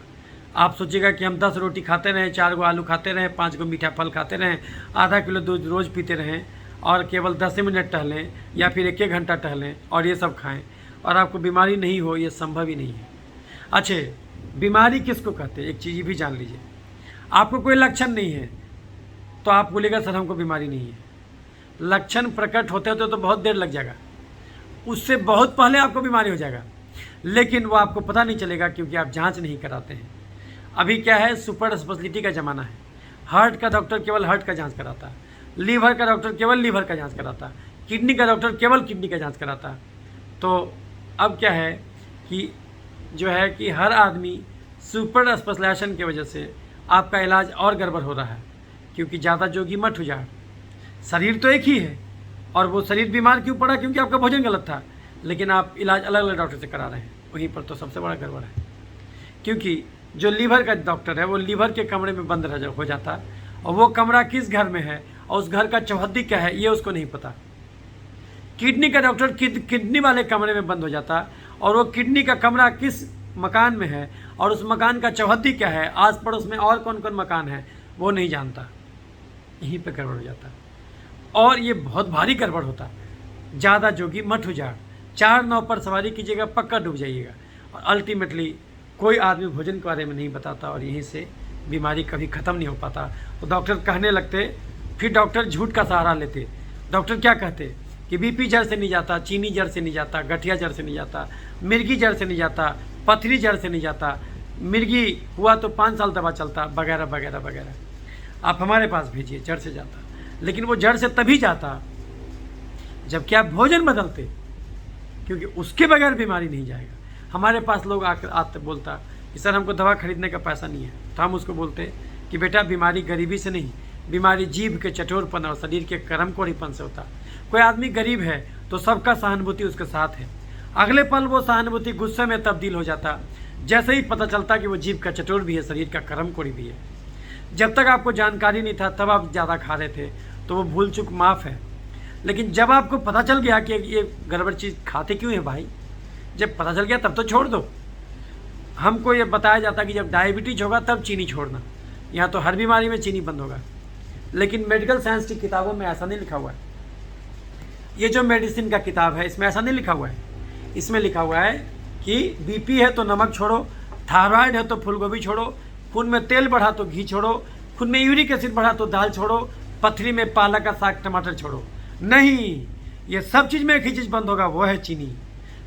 आप सोचिएगा कि हम 10 रोटी खाते रहें, 4 गो आलू खाते रहें, 5 गो मीठा फल खाते रहें, आधा किलो दूध रोज़ पीते रहें और केवल 10 मिनट टहलें या फिर 1-1 घंटा टहलें और ये सब खाएं। और आपको बीमारी नहीं हो, ये संभव ही नहीं है। अच्छा, बीमारी किसको कहते हैं, एक चीज़ भी जान लीजिए। आपको कोई लक्षण नहीं है तो आप बोलेगा सर हमको बीमारी नहीं है। लक्षण प्रकट होते होते तो बहुत देर लग जाएगा, उससे बहुत पहले आपको बीमारी हो जाएगा, लेकिन वो आपको पता नहीं चलेगा क्योंकि आप जांच नहीं कराते हैं। अभी क्या है, सुपर स्पेशलिटी का ज़माना है। हार्ट का डॉक्टर केवल हार्ट का जांच कराता है, लीवर का डॉक्टर केवल लीवर का जांच कराता है, किडनी का डॉक्टर केवल किडनी का जांच कराता है। तो अब क्या है कि जो है कि हर आदमी सुपर स्पेशलाइजेशन की वजह से आपका इलाज और गड़बड़ हो रहा है, क्योंकि ज़्यादा जोगी मत हो जा। शरीर तो एक ही है, और वो शरीर बीमार क्यों पड़ा, क्योंकि आपका भोजन गलत था, लेकिन आप इलाज अलग अलग डॉक्टर से करा रहे हैं। वहीं पर तो सबसे बड़ा गड़बड़ है, क्योंकि जो लीवर का डॉक्टर है वो लीवर के कमरे में बंद हो जाता है, और वो कमरा किस घर में है और उस घर का चौहद्दी क्या है ये उसको नहीं पता। किडनी का डॉक्टर किडनी वाले कमरे में बंद हो जाता है, और वो किडनी का कमरा किस मकान में है और उस मकान का चौहद्दी क्या है, आस पड़ोस में और कौन कौन मकान है वो नहीं जानता। यहीं पे गड़बड़ हो जाता है, और ये बहुत भारी गड़बड़ होता है। ज़्यादा जोगी मत हो जा, 4 नाव पर सवारी कीजिएगा, पक्का डूब जाइएगा। और अल्टीमेटली कोई आदमी भोजन के बारे में नहीं बताता, और यहीं से बीमारी कभी ख़त्म नहीं हो पाता। तो डॉक्टर कहने लगते, फिर डॉक्टर झूठ का सहारा लेते। डॉक्टर क्या कहते कि बीपी जड़ से नहीं जाता, चीनी जड़ से नहीं जाता, गठिया जड़ से नहीं जाता, मिर्गी जड़ से नहीं जाता, पथरी जड़ से नहीं जाता, मिर्गी हुआ तो 5 साल दवा चलता, वगैरह वगैरह वगैरह। आप हमारे पास भेजिए, जड़ से जाता। लेकिन वो जड़ से तभी जाता जबकि आप भोजन बदलते, क्योंकि उसके बगैर बीमारी नहीं जाएगा। हमारे पास लोग आकर आते बोलता कि सर हमको दवा खरीदने का पैसा नहीं है, तो हम उसको बोलते कि बेटा बीमारी गरीबी से नहीं, बीमारी जीभ के चटोरपन और शरीर के कर्मकोड़ीपन से होता। कोई आदमी गरीब है तो सबका सहानुभूति उसके साथ है, अगले पल वो सहानुभूति गुस्से में तब्दील हो जाता जैसे ही पता चलता कि वो जीभ का चटोर भी है, शरीर का कर्मकोड़ी भी है। जब तक आपको जानकारी नहीं था तब आप ज़्यादा खा रहे थे, तो वो भूल चूक माफ़ है। लेकिन जब आपको पता चल गया कि ये गड़बड़ चीज़ खाते क्यों है भाई, जब पता चल गया तब तो छोड़ दो। हमको ये बताया जाता कि जब डायबिटीज होगा तब चीनी छोड़ना, यहाँ तो हर बीमारी में चीनी बंद होगा। लेकिन मेडिकल साइंस की किताबों में ऐसा नहीं लिखा हुआ है। ये जो मेडिसिन का किताब है इसमें ऐसा नहीं लिखा हुआ है। इसमें लिखा हुआ है कि बीपी है तो नमक छोड़ो, थायराइड है तो फूलगोभी छोड़ो, खून में तेल बढ़ा तो घी छोड़ो, खून में यूरिक एसिड बढ़ा तो दाल छोड़ो, पथरी में पालक का साग टमाटर छोड़ो। नहीं, ये सब चीज़ में एक ही चीज़ बंद होगा, वो है चीनी।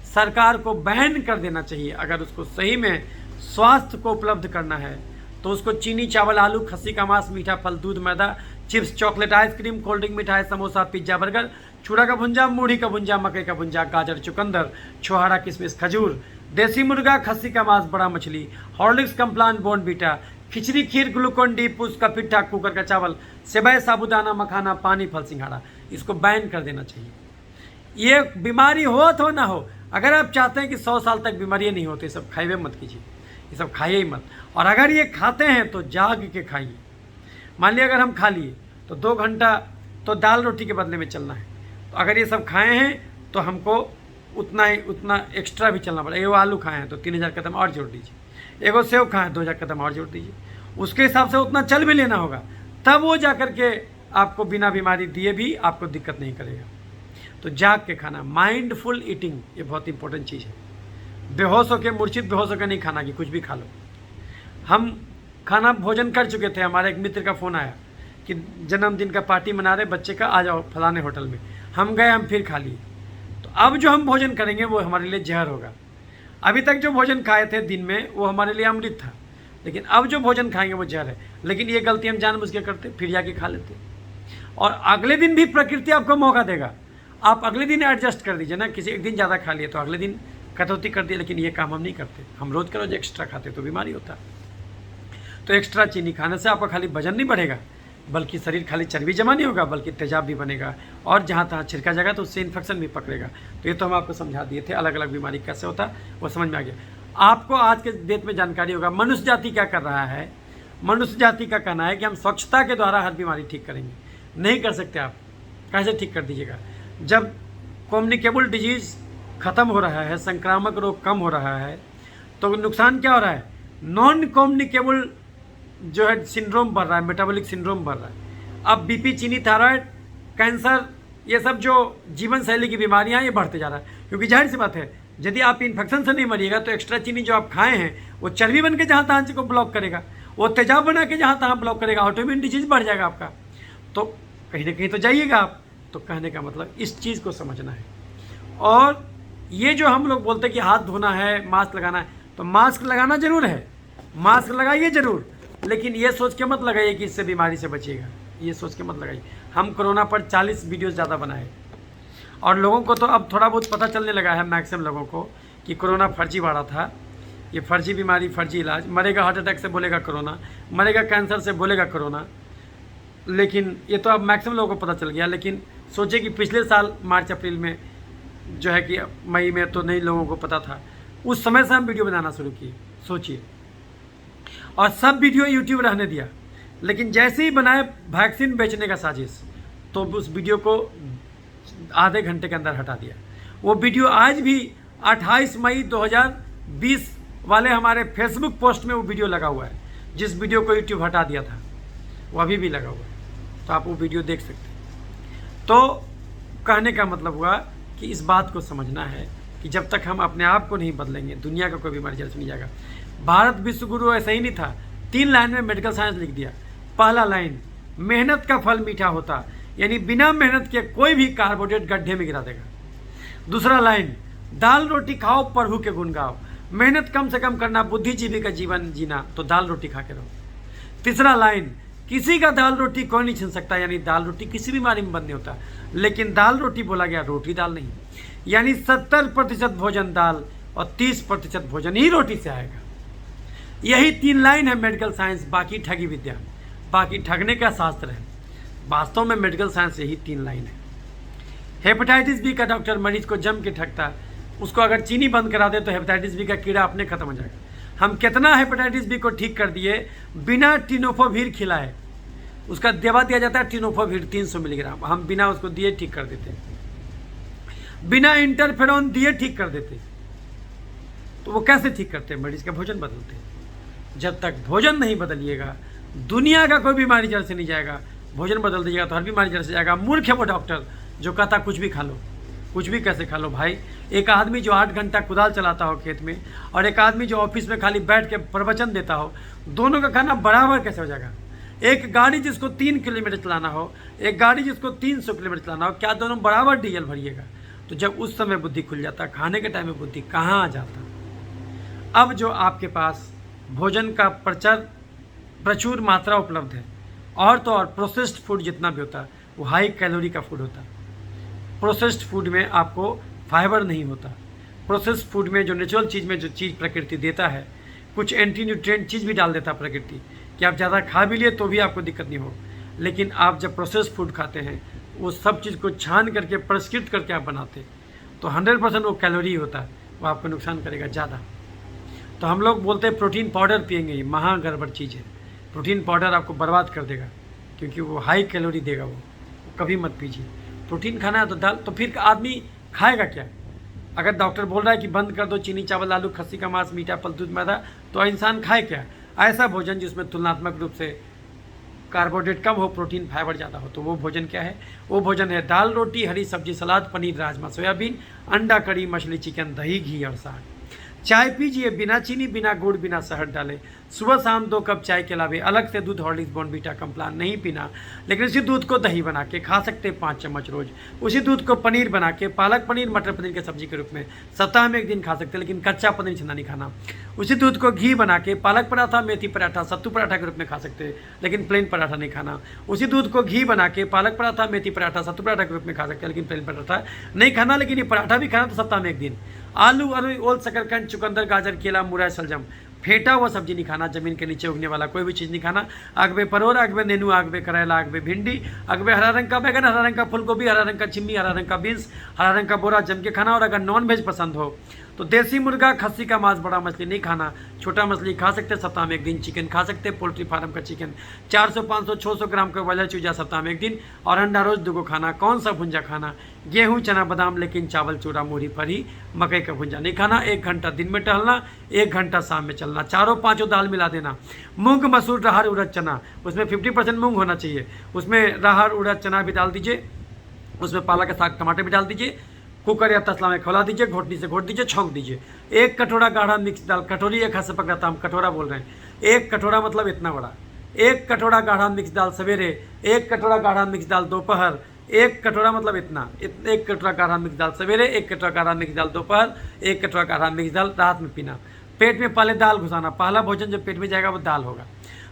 सरकार को बैन कर देना चाहिए। अगर उसको सही में स्वास्थ्य को उपलब्ध करना है तो उसको चीनी, चावल, आलू, खस्सी का मांस, मीठा फल, दूध, मैदा, chips, chocolate, ice cream, cold drink, मिठाई, समोसा, पिज्जा, बर्गर, चूड़ा का भुंजा, मूढ़ी का भुंजा, मकई का भुंजा, गाजर, चुकंदर, छोहारा, किशमिश, खजूर, देसी मुर्गा, खस्सी का मांस, बड़ा मछली, हॉर्लिक्स, कम्प्लान, बॉर्नवीटा, खिचड़ी, खीर, ग्लूकोन डी, पूस का पिट्ठा, कुकर का चावल, सेवई, साबूदाना, मखाना, पानी, फल, सिंघाड़ा, इसको बैन कर देना चाहिए। ये बीमारी हो तो ना हो, अगर आप चाहते हैं कि 100 साल तक बीमारियाँ नहीं होती, सब खाइए मत कीजिए, ये सब खाइए ही मत। और अगर ये खाते हैं तो जाग के खाइए। मान लिया अगर हम खा लिए तो 2 घंटा तो दाल रोटी के बदले में चलना है। तो अगर ये सब खाए हैं तो हमको उतना एक्स्ट्रा भी चलना पड़ेगा। एगो आलू खाए हैं तो 3000 कदम और जोड़ दीजिए, एगो सेव खाएँ 2000 कदम और जोड़ दीजिए, उसके हिसाब से उतना चल भी लेना होगा, तब वो जा कर के आपको बिना बीमारी दिए भी आपको दिक्कत नहीं करेगा। तो जाग के खाना, माइंडफुल ईटिंग, ये बहुत इंपॉर्टेंट चीज़ है। बेहोश होकर, मूर्छित बेहोश होकर नहीं खाना कि कुछ भी खा लो। हम खाना भोजन कर चुके थे, हमारे एक मित्र का फ़ोन आया कि जन्मदिन का पार्टी मना रहे बच्चे का, आ जाओ फलाने होटल में। हम गए, हम फिर खा लिए। तो अब जो हम भोजन करेंगे वो हमारे लिए जहर होगा। अभी तक जो भोजन खाए थे दिन में वो हमारे लिए अमृत था, लेकिन अब जो भोजन खाएंगे वो जहर है। लेकिन ये गलती हम जानबूझ के करते, फिर जाके खा लेते। और अगले दिन भी प्रकृति आपको मौका देगा, आप अगले दिन एडजस्ट कर दीजिए ना। किसी एक दिन ज़्यादा खा लिए तो अगले दिन कटौती कर दी, लेकिन ये काम हम नहीं करते। हम रोज़ का रोज़ एक्स्ट्रा खाते तो बीमारी होता। तो एक्स्ट्रा चीनी खाने से आपका खाली वजन नहीं बढ़ेगा, बल्कि शरीर खाली चर्बी जमा नहीं होगा, बल्कि तेजाब भी बनेगा, और जहाँ तहाँ छिड़का जाएगा तो उससे इन्फेक्शन भी पकड़ेगा। तो ये तो हम आपको समझा दिए थे, अलग अलग बीमारी कैसे होता वो समझ में आ गया। आपको आज के डेट में जानकारी होगा मनुष्य जाति क्या कर रहा है। मनुष्य जाति का कहना है कि हम स्वच्छता के द्वारा हर बीमारी ठीक करेंगे। नहीं कर सकते आप। कैसे ठीक कर दीजिएगा? जब कम्युनिकेबल डिजीज़ ख़त्म हो रहा है, संक्रामक रोग कम हो रहा है, तो नुकसान क्या हो रहा है? नॉन कम्युनिकेबल जो है सिंड्रोम बढ़ रहा है, मेटाबॉलिक सिंड्रोम बढ़ रहा है। अब बीपी, चीनी, थायराइड, कैंसर, ये सब जो जीवन शैली की बीमारियां ये बढ़ते जा रहा है। क्योंकि जाहिर सी बात है यदि आप इन्फेक्शन से नहीं मरिएगा तो एक्स्ट्रा चीनी जो आप खाए हैं वो चर्बी बन के जहाँ तहाँ को ब्लॉक करेगा, वो तेजाब बना के जहाँ तहाँ ब्लॉक करेगा, ऑटोइम्यून डिजीज बढ़ जाएगा आपका। तो कहीं ना कहीं तो जाइएगा आप। तो कहने का मतलब इस चीज़ को समझना है। और ये जो हम लोग बोलते हैं कि हाथ धोना है, मास्क लगाना है, तो मास्क लगाना जरूर है, मास्क लगाइए जरूर, लेकिन ये सोच के मत लगाइए कि इससे बीमारी से बचिएगा, ये सोच के मत लगाइए। हम कोरोना पर 40 वीडियोस ज़्यादा बनाए और लोगों को तो अब थोड़ा बहुत पता चलने लगा है, मैक्सिमम लोगों को, कि कोरोना फर्जीवाड़ा था, ये फर्जी बीमारी, फर्जी इलाज, मरेगा हार्ट अटैक से बोलेगा कोरोना, मरेगा कैंसर से बोलेगा कोरोना। लेकिन ये तो अब मैक्सिमम लोगों को पता चल गया। लेकिन सोचिए कि पिछले साल मार्च अप्रैल में जो है कि मई में तो नहीं लोगों को पता था, उस समय से हम वीडियो बनाना शुरू किए, सोचिए। और सब वीडियो यूट्यूब रहने दिया, लेकिन जैसे ही बनाए वैक्सीन बेचने का साजिश, तो उस वीडियो को आधे घंटे के अंदर हटा दिया। वो वीडियो आज भी 28 मई 2020 वाले हमारे फेसबुक पोस्ट में वो वीडियो लगा हुआ है, जिस वीडियो को यूट्यूब हटा दिया था वो अभी भी लगा हुआ है, तो आप वो वीडियो देख सकते हैं। तो कहने का मतलब हुआ कि इस बात को समझना है कि जब तक हम अपने आप को नहीं बदलेंगे, दुनिया का कोई बीमारी जल्द से नहीं जाएगा। भारत विश्व गुरु ऐसा ही नहीं था, 3 लाइन में मेडिकल साइंस लिख दिया। पहला लाइन, मेहनत का फल मीठा होता, यानी बिना मेहनत के कोई भी कार्बोहाइड्रेट गड्ढे में गिरा देगा। दूसरा लाइन, दाल रोटी खाओ प्रभु के गुण गाओ, मेहनत कम से कम करना, बुद्धिजीवी का जीवन जीना, तो दाल रोटी खा के रहो। तीसरा लाइन, किसी का दाल रोटी कोई नहीं छीन सकता, यानी दाल रोटी किसी बीमारी में बंद नहीं होता, लेकिन दाल रोटी बोला गया, रोटी दाल नहीं, यानी 70% भोजन दाल और 30% भोजन ही रोटी से आएगा। यही 3 लाइन है मेडिकल साइंस, बाकी ठगी विद्या, बाकी ठगने का शास्त्र है। वास्तव में मेडिकल साइंस यही 3 लाइन है। हेपेटाइटिस बी का डॉक्टर मरीज को जम के ठगता, उसको अगर चीनी बंद करा दे तो हेपेटाइटिस बी का कीड़ा अपने खत्म हो जाएगा। हम कितना हेपेटाइटिस बी को ठीक कर दिए बिना टिनोफोवीर खिलाए, उसका दवा दिया जाता है टिनोफोवीर 300 मिलीग्राम, हम बिना उसको दिए ठीक कर देते, बिना इंटरफेरॉन दिए ठीक कर देते। तो वो कैसे ठीक करते हैं? मरीज का भोजन बदलते हैं। जब तक भोजन नहीं बदलिएगा, दुनिया का कोई बीमारी जड़ से नहीं जाएगा। भोजन बदल दीजिएगा तो हर बीमारी जड़ से जाएगा। मूर्ख है वो डॉक्टर जो कहता कुछ भी खा लो। कुछ भी कैसे खा लो भाई? एक आदमी जो 8 घंटा कुदाल चलाता हो खेत में, और एक आदमी जो ऑफिस में खाली बैठ के प्रवचन देता हो, दोनों का खाना बराबर कैसे हो जाएगा? एक गाड़ी जिसको 3 किलोमीटर चलाना हो, एक गाड़ी जिसको 300 किलोमीटर चलाना हो, क्या दोनों बराबर डीजल भरिएगा? तो जब उस समय बुद्धि खुल जाता, खाने के टाइम में बुद्धि कहाँ आ जाता। अब जो आपके पास भोजन का प्रचुर मात्रा उपलब्ध है, और तो और प्रोसेस्ड फूड जितना भी होता है वो हाई कैलोरी का फूड होता है। प्रोसेस्ड फूड में आपको फाइबर नहीं होता। प्रोसेस्ड फूड में जो नेचुरल चीज़ में जो चीज़ प्रकृति देता है, कुछ एंटी न्यूट्रिएंट चीज़ भी डाल देता है प्रकृति, कि आप ज़्यादा खा भी लिए तो भी आपको दिक्कत नहीं हो। लेकिन आप जब प्रोसेस्ड फूड खाते हैं, वो सब चीज़ को छान करके परिष्कृत करके आप बनाते, तो 100% वो कैलोरी होता है, वो आपको नुकसान करेगा ज़्यादा। तो हम लोग बोलते हैं प्रोटीन पाउडर पिएंगे, ये महा गड़बड़ चीज़ है। प्रोटीन पाउडर आपको बर्बाद कर देगा, क्योंकि वो हाई कैलोरी देगा, वो कभी मत पीजिए। प्रोटीन खाना है तो दाल, तो फिर आदमी खाएगा क्या? अगर डॉक्टर बोल रहा है कि बंद कर दो चीनी, चावल, आलू, खस्सी का मांस, मीठा, फल, दूध, मैदा, तो इंसान खाए क्या? ऐसा भोजन जिसमें तुलनात्मक रूप से कार्बोहाइड्रेट कम हो, प्रोटीन फाइबर ज़्यादा हो। तो वो भोजन क्या है? वो भोजन है दाल, रोटी, हरी सब्जी, सलाद, पनीर, राजमा, सोयाबीन, अंडा, कड़ी, मछली, चिकन, दही, घी और साग। चाय पीजिए बिना चीनी, बिना गुड़, बिना शहद डाले। सुबह शाम 2 कप चाय के अलावे अलग से दूध, हॉर्लिक्स, बॉर्नवीटा, कॉम्प्लान नहीं पीना। लेकिन उसी दूध को दही बना के खा सकते हैं 5 चम्मच रोज। उसी दूध को पनीर बना के, पालक पनीर, मटर पनीर के सब्जी के रूप में सप्ताह में 1 दिन खा सकते हैं, लेकिन कच्चा पनीर छना नहीं खाना। उसी दूध को घी बना के पालक पराठा, मेथी पराठा, सत्तू पराठा के रूप में खा सकते हैं, लेकिन प्लेन पराठा नहीं खाना। उसी दूध को घी बना के पालक पराठा, मेथी पराठा, सत्तू पराठा के रूप में खा सकते हैं, लेकिन प्लेन पराठा नहीं खाना। लेकिन ये पराठा भी खाना तो सप्ताह में 1 दिन। आलू, अरुई, ओल, शकरकंद, चुकंदर, गाजर, केला, मुरई, शलजम, फेटा हुआ सब्जी नहीं खाना। जमीन के नीचे उगने वाला कोई भी चीज़ नहीं खाना। अगबे परोर, अगबे नेनू, अगबे करेला, अगबे भिंडी, अगबे हरा रंग का बैगन, हरा रंग का फूलगोभी, हरा रंग का छिम्मी, हरा रंग का बीन्स, हरा रंग का बोरा जम के खाना। और अगर नॉन वेज पसंद हो तो देसी मुर्गा, खस्सी का मांस, बड़ा मछली नहीं खाना। छोटा मछली खा सकते हैं, सप्ताह में 1 दिन। चिकन खा सकते हैं, पोल्ट्री फार्म का चिकन 400, 500, 600 ग्राम का ब्रॉयलर चूजा सप्ताह में 1 दिन। और अंडा रोज 2 खाना। कौन सा भुंजा खाना? गेहूँ, चना, बादाम, लेकिन चावल, चूड़ा, मूढ़ी, फरी, मकई का भुंजा नहीं खाना। 1 घंटा दिन में टहलना, 1 घंटा शाम में चलना। 4-5 दाल मिला देना। मूंग, मसूर, राहर, उड़द, चना, उसमें 50% मूंग होना चाहिए। उसमें राहर, उड़द, चना भी डाल दीजिए। उसमें पालक का साग, टमाटर भी डाल दीजिए। कुकर या तसला में खौला दीजिए, घोटनी से घोट दीजिए, छौंक दीजिए। 1 कटोरा गाढ़ा मिक्स दाल, कटोरी एक हाथ से पकड़ाता, हम कटोरा बोल रहे हैं। 1 कटोरा मतलब इतना बड़ा। 1 कटोरा गाढ़ा मिक्स दाल सवेरे, 1 कटोरा गाढ़ा मिक्स दाल दोपहर, 1 कटोरा मतलब इतना, 1 कटोरा गाढ़ा मिक्स दाल सवेरे, 1 कटोरा गाढ़ा मिक्स दाल दोपहर, 1 कटोरा गाढ़ा मिक्स दाल रात में पीना। पेट में पहले दाल घुसाना। पहला भोजन जब पेट में जाएगा वो दाल होगा।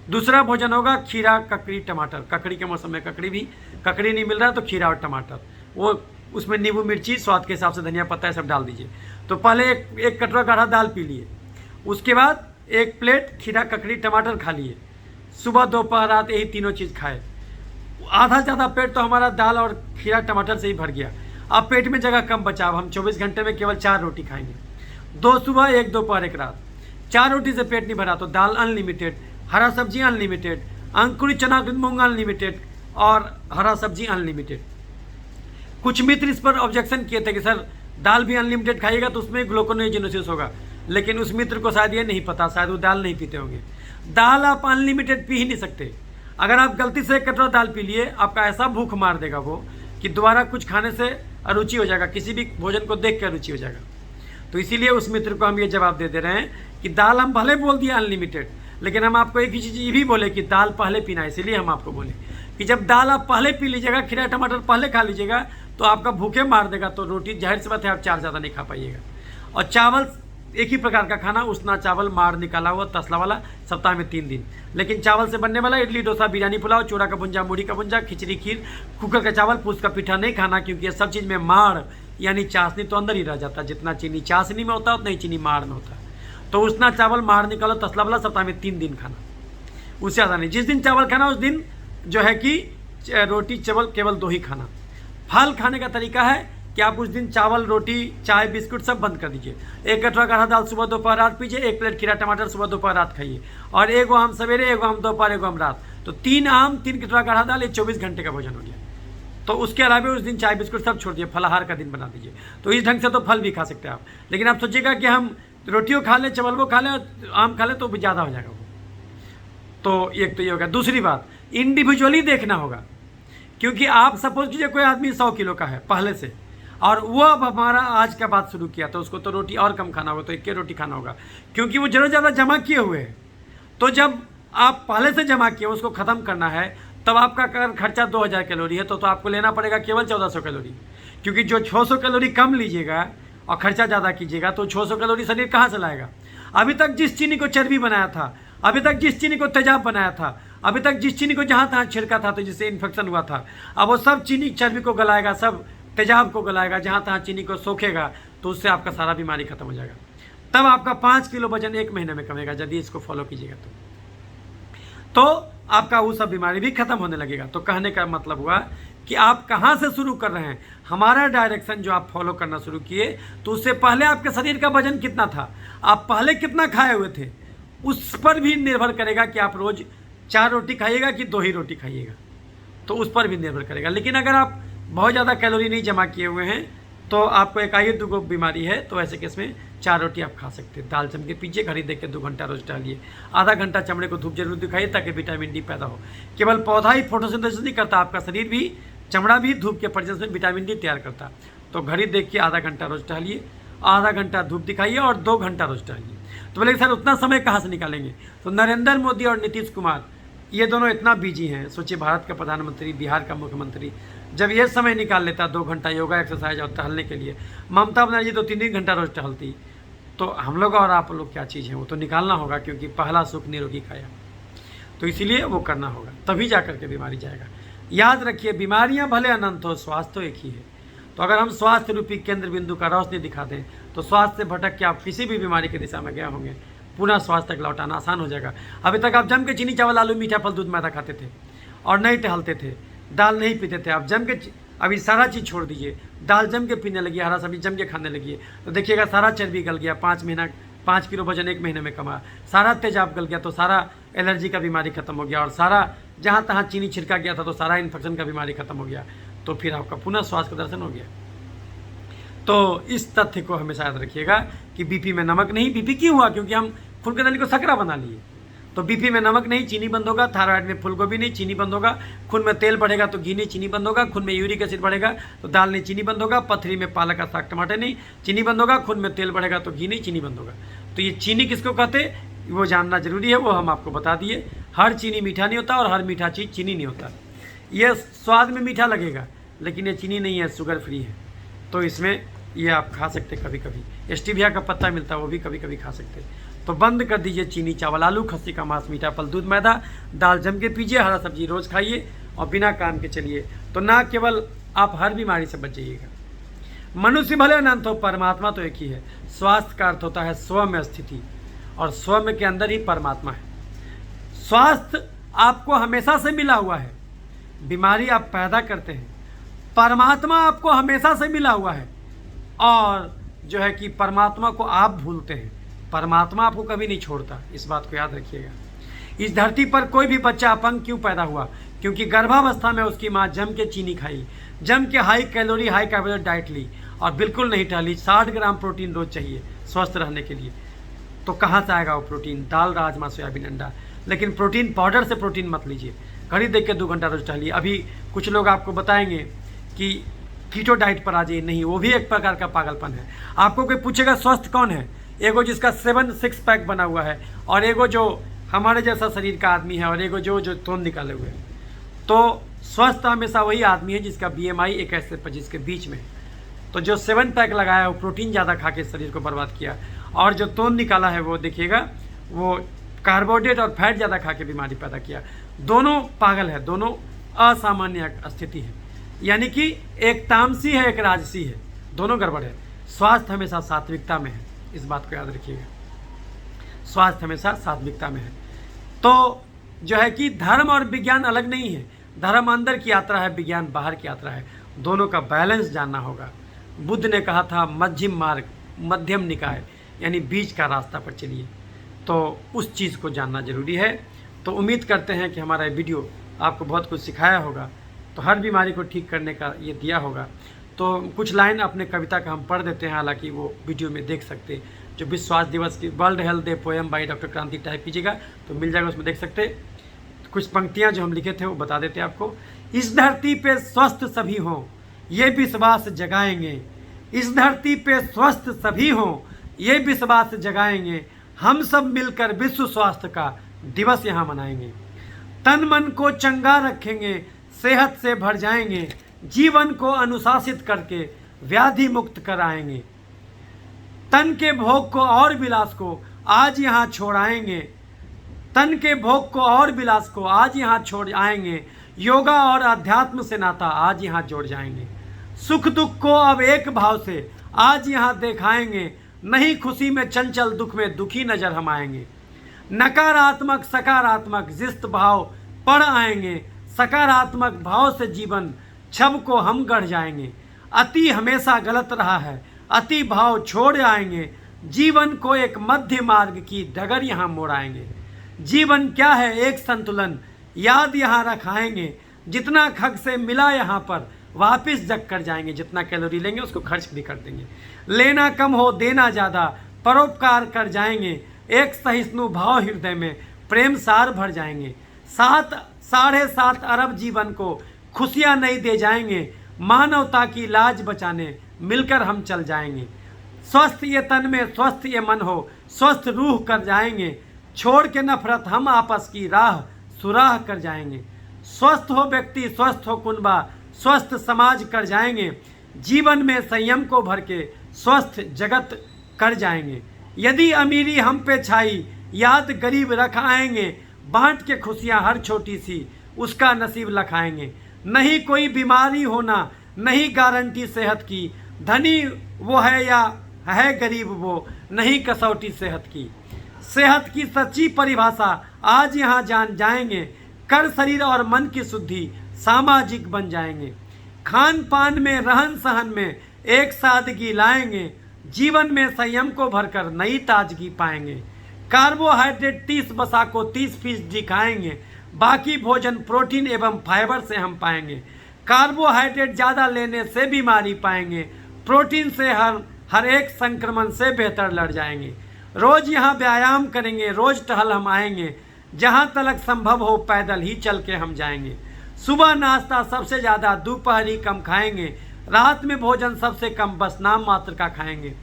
दूसरा भोजन होगा खीरा, ककड़ी, टमाटर। ककड़ी के मौसम में ककड़ी नहीं मिल रहा है तो खीरा और टमाटर, वो उसमें नींबू मिर्ची स्वाद के हिसाब से धनिया पत्ता सब डाल दीजिए। तो पहले एक कटोरा गाढ़ा दाल पी लिए, उसके बाद 1 प्लेट खीरा, ककड़ी, टमाटर खा लिए। सुबह दोपहर रात यही तीनों चीज़ खाए। आधा ज़्यादा पेट तो हमारा दाल और खीरा टमाटर से ही भर गया। अब पेट में जगह कम बचा, अब हम 24 घंटे में केवल 4 रोटी खाएंगे, 2 सुबह, 1 दोपहर, 1 रात। 4 रोटी से पेट नहीं भरा तो दाल अनलिमिटेड, हरा सब्जी अनलिमिटेड, अंकुरित चना मूंग अनलिमिटेड और हरा सब्जी अनलिमिटेड। कुछ मित्र इस पर ऑब्जेक्शन किए थे कि सर दाल भी अनलिमिटेड खाइएगा तो उसमें ग्लूकोनेजिनोसिस होगा, लेकिन उस मित्र को शायद ये नहीं पता, शायद वो दाल नहीं पीते होंगे। दाल आप अनलिमिटेड पी ही नहीं सकते। अगर आप गलती से 1 कटोरा दाल पी लिए, आपका ऐसा भूख मार देगा वो कि दोबारा कुछ खाने से अरुचि हो जाएगा, किसी भी भोजन को देख के अरुचि हो जाएगा। तो इसीलिए उस मित्र को हम ये जवाब दे रहे हैं कि दाल हम भले बोल दिए अनलिमिटेड, लेकिन हम आपको एक ही चीज़ ये भी बोले कि दाल पहले पीना है। इसीलिए हम आपको बोले कि जब दाल आप पहले पी लीजिएगा, खीरा टमाटर पहले खा लीजिएगा, तो आपका भूखे मार देगा, तो रोटी जाहिर सी बात है आप 4 ज़्यादा नहीं खा पाइएगा। और चावल एक ही प्रकार का खाना, उसना चावल मार निकाला हुआ तसला वाला, सप्ताह में 3 दिन। लेकिन चावल से बनने वाला इडली, डोसा, बिरयानी, पुलाव, चूड़ा का भुंजा, मूढ़ी का भुंजा, खिचड़ी, खीर, कुकर का चावल, पूछ का पीठा नहीं खाना, क्योंकि ये सब चीज़ में माड़ यानी चाशनी तो अंदर ही रह जाता है। जितना चीनी चाशनी में होता है उतना ही चीनी माड़ में होता है। तो उसना चावल मार निकालो तसला वाला, सप्ताह में 3 दिन खाना, उससे ज़्यादा नहीं। जिस दिन चावल खाना उस दिन जो है कि रोटी चावल केवल 2 ही खाना। फल खाने का तरीका है कि आप उस दिन चावल, रोटी, चाय, बिस्कुट सब बंद कर दीजिए। 1 कटोरा गाढ़ा दाल सुबह दोपहर रात पीजिए, 1 प्लेट खीरा टमाटर सुबह दोपहर रात खाइए, और 1 आम सवेरे, 1 आम दोपहर, 1 आम रात। तो 3 आम, 3 कटोरा गाढ़ा दाल, ये 24 घंटे का भोजन हो गया। तो उसके अलावा उस दिन चाय बिस्कुट सब छोड़ दिए, फलाहार का दिन बना दीजिए। तो इस ढंग से तो फल भी खा सकते हैं आप। लेकिन आप सोचिएगा कि हम रोटियों खा लें, चावल खा लें और आम खा लें तो भी ज़्यादा हो जाएगा वो। तो एक तो ये होगा। दूसरी बात, इंडिविजुअली देखना होगा, क्योंकि आप सपोज कीजिए कोई आदमी 100 किलो का है पहले से, और वो अब हमारा आज का बात शुरू किया, तो उसको तो रोटी और कम खाना होगा, तो 1 रोटी खाना होगा, क्योंकि वो ज़रा ज़्यादा जमा किए हुए हैं। तो जब आप पहले से जमा किए उसको ख़त्म करना है, तब आपका अगर खर्चा 2000 कैलोरी है तो आपको लेना पड़ेगा केवल 1400 कैलोरी, क्योंकि जो 600 कैलोरी कम लीजिएगा और खर्चा ज़्यादा कीजिएगा तो 600 कैलोरी शरीर कहाँ से लाएगा। अभी तक जिस चीनी को चर्बी बनाया था, अभी तक जिस चीनी को तेजाब बनाया था, अभी तक जिस चीनी को जहाँ तहाँ छिड़का था तो जिससे इन्फेक्शन हुआ था, अब वो सब चीनी चर्बी को गलाएगा, सब तेजाब को गलाएगा, जहाँ तहाँ चीनी को सोखेगा, तो उससे आपका सारा बीमारी खत्म हो जाएगा। तब आपका 5 किलो वजन 1 महीने में कमेगा, यदि इसको फॉलो कीजिएगा तो आपका वो सब बीमारी भी खत्म होने लगेगा। तो कहने का मतलब हुआ कि आप कहाँ से शुरू कर रहे हैं। हमारा डायरेक्शन जो आप फॉलो करना शुरू किए, तो उससे पहले आपके शरीर का वजन कितना था, आप पहले कितना खाए हुए थे, उस पर भी निर्भर करेगा कि आप रोज़ 4 रोटी खाइएगा कि 2 ही रोटी खाइएगा, तो उस पर भी निर्भर करेगा। लेकिन अगर आप बहुत ज़्यादा कैलोरी नहीं जमा किए हुए हैं, तो आपको एकाएक 2 बीमारी है, तो ऐसे केस में 4 रोटी आप खा सकते हैं। दाल जम के पीजिए, घड़ी देख के 2 घंटा रोज टहलिए, आधा घंटा चमड़े को धूप जरूर दिखाइए ताकि विटामिन डी पैदा हो। केवल पौधा ही फोटोसिंथेसिस नहीं करता, आपका शरीर भी, चमड़ा भी धूप के प्रेजेंस में विटामिन डी तैयार करता। तो घड़ी देख के आधा घंटा रोज टहलिए, आधा घंटा धूप दिखाइए और 2 घंटा रोज टहलिए। तो बोले सर उतना समय कहाँ से निकालेंगे। तो नरेंद्र मोदी और नीतीश कुमार ये दोनों इतना बिजी हैं। सोचिए, भारत का प्रधानमंत्री, बिहार का मुख्यमंत्री जब ये समय निकाल लेता 2 घंटा योगा, एक्सरसाइज और टहलने के लिए, ममता बनर्जी तो 3-3 घंटा रोज टहलती, तो हम लोग और आप लोग क्या चीज़ हैं, वो तो निकालना होगा, क्योंकि पहला सुख निरोगी काया। तो इसीलिए वो करना होगा, तभी जा करके बीमारी जाएगा। याद रखिए, बीमारियां भले अनंत हो, स्वास्थ्य तो एक ही है। तो अगर हम स्वास्थ्य रूपी केंद्र बिंदु का रोशनी दिखा दें, तो स्वास्थ्य से भटक के आप किसी भी बीमारी की दिशा में गए होंगे, पुनः स्वास्थ्य तक लौटाना आसान हो जाएगा। अभी तक आप जम के चीनी चावल आलू मीठा फल दूध मैदा खाते थे और नहीं टहलते थे, दाल नहीं पीते थे, आप जम के अभी सारा चीज़ छोड़ दीजिए, दाल जम के पीने लगी, हरा सब्जी जम के खाने लगी, तो देखिएगा सारा चर्बी गल गया, 5 किलो वजन 1 महीने में कमा, सारा तेजाब गल गया, तो सारा एलर्जी का बीमारी खत्म हो गया, और सारा जहाँ तहाँ चीनी छिड़का गया था तो सारा इन्फेक्शन का बीमारी खत्म हो गया। तो फिर आपका पुनः स्वास्थ्य का दर्शन हो गया। तो इस तथ्य को हमेशा याद रखिएगा कि बीपी में नमक नहीं। बीपी क्यों हुआ? क्योंकि हम फुल्कनली को सकरा बना लिए। तो बीपी में नमक नहीं, चीनी बंद होगा। थायराइड में फूलगोभी नहीं, चीनी बंद होगा। खून में तेल बढ़ेगा तो घी नहीं, चीनी बंद होगा। खून में यूरिक एसिड बढ़ेगा तो दाल नहीं, चीनी बंद होगा। पथरी में पालक का साग टमाटर नहीं, चीनी बंद होगा। खून में तेल बढ़ेगा तो घी नहीं, चीनी बंद होगा। तो ये चीनी किसको कहते, वो जानना जरूरी है, वो हम आपको बता दिए। हर चीनी मीठा नहीं होता और हर मीठा चीज़ चीनी नहीं होता। ये स्वाद में मीठा लगेगा लेकिन ये चीनी नहीं है, शुगर फ्री है। तो इसमें ये आप खा सकते कभी कभी। स्टीविया का पत्ता मिलता है, वो भी कभी कभी खा सकते। तो बंद कर दीजिए चीनी, चावल, आलू, खस्सी का मांस, मीठा फल, दूध, मैदा, दाल जम के पीजिए, हरा सब्जी रोज़ खाइए और बिना काम के चलिए। तो ना केवल आप हर बीमारी से बच जाइएगा। मनुष्य भले अनंत हो, परमात्मा तो एक ही है। स्वास्थ्य का अर्थ होता है स्व में स्थिति और स्व में के अंदर ही परमात्मा है। स्वास्थ्य आपको हमेशा से मिला हुआ है, बीमारी आप पैदा करते हैं। परमात्मा आपको हमेशा से मिला हुआ है और जो है कि परमात्मा को आप भूलते हैं। परमात्मा आपको कभी नहीं छोड़ता, इस बात को याद रखिएगा। इस धरती पर कोई भी बच्चा अपंग क्यों पैदा हुआ, क्योंकि गर्भावस्था में उसकी माँ जम के चीनी खाई, जम के high calorie high carbohydrate diet ली और बिल्कुल नहीं टहली। 60 ग्राम प्रोटीन रोज चाहिए स्वस्थ रहने के लिए। तो कहाँ से आएगा वो प्रोटीन, दाल, राजमा, सोयाबीन, अंडा। लेकिन प्रोटीन पाउडर से प्रोटीन मत लीजिए, घड़ी देख के 2 घंटा रोज टहलिए। अभी कुछ लोग आपको बताएंगे कि कीटो डाइट पर आ जाइए, नहीं, वो भी एक प्रकार का पागलपन है। आपको कोई पूछेगा स्वस्थ कौन है, एगो जिसका 7 6 पैक बना हुआ है और एगो जो हमारे जैसा शरीर का आदमी है और एगो जो तोंद निकाले हुए हैं। तो स्वस्थ हमेशा वही आदमी है जिसका BMI 21 से 25 के बीच में है। तो जो 7 पैक लगाया वो प्रोटीन ज़्यादा खा के शरीर को बर्बाद किया, और जो तोंद निकाला है वो देखिएगा वो कार्बोहाइड्रेट और फैट ज़्यादा खा के बीमारी पैदा किया। दोनों पागल है, दोनों असामान्य स्थिति है। यानी कि एक तामसी है, एक राजसी है, दोनों गड़बड़ है। स्वास्थ्य हमेशा सात्विकता में है, इस बात को याद रखिएगा। स्वास्थ्य हमेशा सात्विकता में है। तो जो है कि धर्म और विज्ञान अलग नहीं है। धर्म अंदर की यात्रा है, विज्ञान बाहर की यात्रा है। दोनों का बैलेंस जानना होगा। बुद्ध ने कहा था मध्यम मार्ग, मध्यम निकाय, यानी बीच का रास्ता पर चलिए। तो उस चीज़ को जानना जरूरी है। तो उम्मीद करते हैं कि हमारा वीडियो आपको बहुत कुछ सिखाया होगा, तो हर बीमारी को ठीक करने का ये दिया होगा। तो कुछ लाइन अपने कविता का हम पढ़ देते हैं, हालांकि वो वीडियो में देख सकते। जो विश्व स्वास्थ्य दिवस की world health day poem by doctor क्रांति टाइप कीजिएगा तो मिल जाएगा, उसमें देख सकते। कुछ पंक्तियां जो हम लिखे थे वो बता देते आपको। इस धरती पे स्वस्थ सभी हों ये विश्वास जगाएंगे, इस धरती पे स्वस्थ सभी हों ये विश्वास जगाएंगे। हम सब मिलकर विश्व स्वास्थ्य का दिवस यहाँ मनाएंगे। तन मन को चंगा रखेंगे, सेहत से भर जाएंगे, जीवन को अनुशासित करके व्याधि मुक्त कराएंगे। तन के भोग को और विलास को आज यहाँ छोड़ाएंगे, तन के भोग को और विलास को आज यहाँ छोड़ आएंगे। योगा और अध्यात्म से नाता आज यहाँ जोड़ जाएंगे। सुख दुख को अब एक भाव से आज यहाँ दिखाएंगे, नहीं खुशी में चंचल, दुख में दुखी नजर हम आएंगे। नकारात्मक सकारात्मक जिस्त भाव पढ़ आएंगे, सकारात्मक भाव से जीवन छब को हम गढ़ जाएंगे। अति हमेशा गलत रहा है, अति भाव छोड़ आएंगे, जीवन को एक मध्य मार्ग की डगर यहाँ मोड़ आएंगे। जीवन क्या है एक संतुलन याद यहाँ रखाएंगे, जितना खग से मिला यहाँ पर वापस जग कर जाएंगे। जितना कैलोरी लेंगे उसको खर्च भी कर देंगे। लेना कम हो देना ज़्यादा, परोपकार कर जाएंगे, एक सहिष्णु भाव हृदय में प्रेम सार भर जाएंगे। 7.5 अरब जीवन को खुशियाँ नहीं दे जाएंगे, मानवता की लाज बचाने मिलकर हम चल जाएंगे। स्वस्थ ये तन में स्वस्थ ये मन हो, स्वस्थ रूह कर जाएंगे, छोड़ के नफरत हम आपस की राह सुराह कर जाएंगे। स्वस्थ हो व्यक्ति स्वस्थ हो कुनबा, स्वस्थ समाज कर जाएंगे, जीवन में संयम को भर के स्वस्थ जगत कर जाएंगे। यदि अमीरी हम पे छाई याद गरीब रख आएंगे, बांट के खुशियाँ हर छोटी सी उसका नसीब लखाएंगे। नहीं कोई बीमारी होना नहीं गारंटी सेहत की, धनी वो है या है गरीब वो नहीं कसौटी सेहत की। सेहत की सच्ची परिभाषा आज यहाँ जान जाएंगे, कर शरीर और मन की शुद्धि सामाजिक बन जाएंगे। खान पान में रहन सहन में एक सादगी लाएंगे, जीवन में संयम को भरकर नई ताजगी पाएंगे। कार्बोहाइड्रेट 30 वसा को 30% खाएंगे, बाकी भोजन प्रोटीन एवं फाइबर से हम पाएंगे। कार्बोहाइड्रेट ज़्यादा लेने से बीमारी पाएंगे, प्रोटीन से हर एक संक्रमण से बेहतर लड़ जाएंगे। रोज़ यहाँ व्यायाम करेंगे, रोज़ टहल हम आएंगे, जहाँ तलक संभव हो पैदल ही चल के हम जाएंगे। सुबह नाश्ता सबसे ज़्यादा, दोपहरी कम खाएंगे, रात में भोजन सबसे कम, बस नाम मात्र का खाएंगे।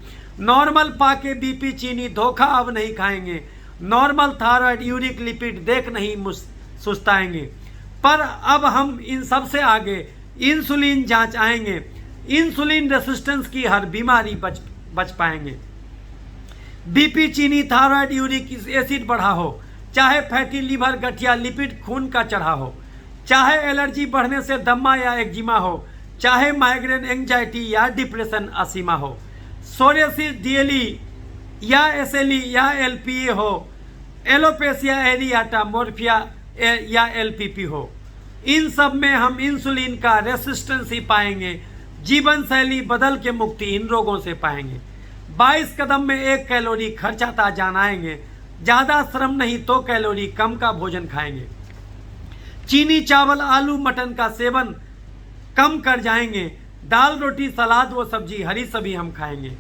नॉर्मल पाके बीपी चीनी धोखा अब नहीं खाएंगे। नॉर्मल थायराइड यूरिक लिपिड देख नहीं सुस्ताएंगे। पर अब हम इन सब से आगे इंसुलिन जांच आएंगे। इंसुलिन रेसिस्टेंस की हर बीमारी बच पाएंगे। बीपी चीनी थायराइड यूरिक एसिड बढ़ा हो, चाहे फैटी लिवर गठिया लिपिड खून का चढ़ा हो, चाहे एलर्जी बढ़ने से दम्मा या एक्जिमा हो, चाहे माइग्रेन एंजाइटी या डिप्रेशन असीमा हो, सोरियासिस डीएलई या एसएलई या एलपीए हो, एलोपेशिया एरियाटा मोर्फिया या एलपीपी हो, इन सब में हम इंसुलिन का रेसिस्टेंस ही पाएंगे। जीवन शैली बदल के मुक्ति इन रोगों से पाएंगे। 22 कदम में 1 कैलोरी खर्चाता जान आएंगे। ज़्यादा श्रम नहीं तो कैलोरी कम का भोजन खाएंगे। चीनी चावल आलू मटन का सेवन कम कर जाएंगे। दाल रोटी सलाद व सब्जी हरी सब्जी हम खाएंगे।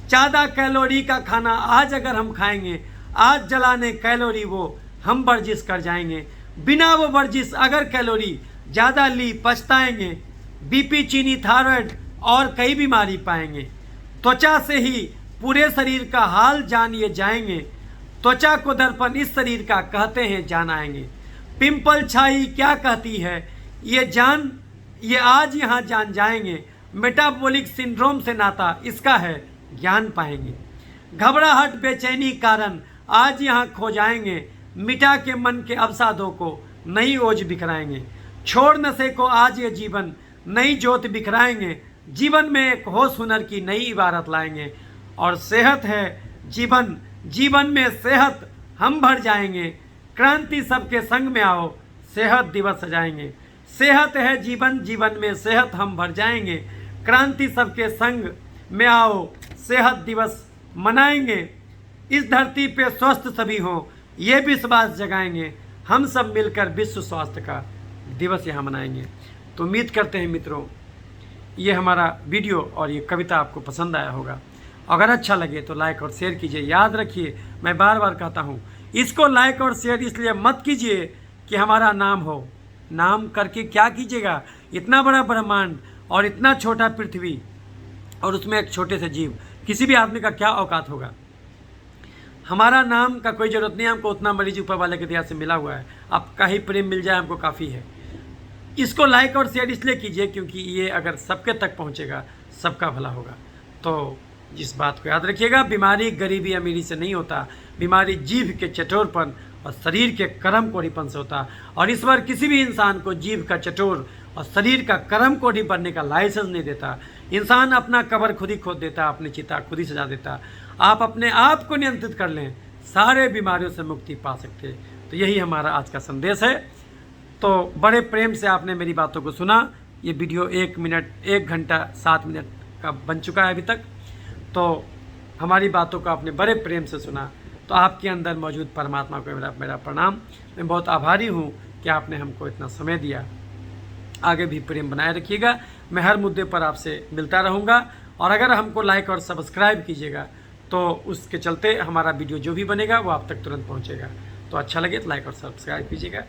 ज़्यादा कैलोरी का खाना आज अगर हम खाएंगे, आज जलाने कैलोरी वो हम वर्जिश कर जाएंगे। बिना वो वर्जिश अगर कैलोरी ज़्यादा ली पछताएंगे। बीपी चीनी थायराइड और कई बीमारी पाएंगे। त्वचा से ही पूरे शरीर का हाल जानिए जाएंगे। त्वचा को दर्पण इस शरीर का कहते हैं जान आएंगे। पिंपल छाई क्या कहती है ये आज यहाँ जान जाएंगे। मेटाबॉलिक सिंड्रोम से नाता इसका है ज्ञान पाएंगे। घबराहट बेचैनी कारण आज यहाँ खो जाएंगे। मिटा के मन के अवसादों को नई ओज बिखराएंगे। छोड़ नशे को आज ये जीवन नई ज्योत बिखराएंगे। जीवन में एक होश हुनर की नई इबारत लाएंगे। और सेहत है जीवन, जीवन में सेहत हम भर जाएंगे। क्रांति सबके संग में आओ, सेहत दिवस सजाएंगे। सेहत है जीवन, जीवन में सेहत हम भर जाएंगे। क्रांति सबके संग में आओ, सेहत दिवस मनाएंगे। इस धरती पे स्वस्थ सभी हों, ये विश्वास जगाएंगे। हम सब मिलकर विश्व स्वास्थ्य का दिवस यहाँ मनाएंगे। तो उम्मीद करते हैं मित्रों, ये हमारा वीडियो और ये कविता आपको पसंद आया होगा। अगर अच्छा लगे तो लाइक और शेयर कीजिए। याद रखिए, मैं बार बार कहता हूँ, इसको लाइक और शेयर इसलिए मत कीजिए कि हमारा नाम हो। नाम करके क्या कीजिएगा? इतना बड़ा ब्रह्मांड और इतना छोटा पृथ्वी और उसमें एक छोटे से जीव, किसी भी आदमी का क्या औकात होगा? हमारा नाम का कोई ज़रूरत नहीं, हमको उतना मरीज ऊपर वाले के दया से मिला हुआ है। आपका ही प्रेम मिल जाए हमको काफ़ी है। इसको लाइक और शेयर इसलिए कीजिए क्योंकि ये अगर सबके तक पहुंचेगा सबका भला होगा। तो इस बात को याद रखिएगा, बीमारी गरीबी अमीरी से नहीं होता। बीमारी जीभ के चटोरपन और शरीर के कर्म कोढ़ीपन से होता। और ईश्वर किसी भी इंसान को जीभ का चटोर और शरीर का कर्म कोढ़ी बनने का लाइसेंस नहीं देता। इंसान अपना कब्र खुद ही खोद देता, अपनी चिता खुद ही सजा देता। आप अपने आप को नियंत्रित कर लें, सारे बीमारियों से मुक्ति पा सकते। तो यही हमारा आज का संदेश है। तो बड़े प्रेम से आपने मेरी बातों को सुना। ये वीडियो 1 घंटा 7 मिनट का बन चुका है अभी तक। तो हमारी बातों को आपने बड़े प्रेम से सुना। तो आपके अंदर मौजूद परमात्मा को मेरा प्रणाम। मैं बहुत आभारी हूँ कि आपने हमको इतना समय दिया। आगे भी प्रेम बनाए रखिएगा। मैं हर मुद्दे पर आपसे मिलता रहूँगा। और अगर हमको लाइक और सब्सक्राइब कीजिएगा तो उसके चलते हमारा वीडियो जो भी बनेगा वो आप तक तुरंत पहुँचेगा। तो अच्छा लगे तो लाइक और सब्सक्राइब कीजिएगा।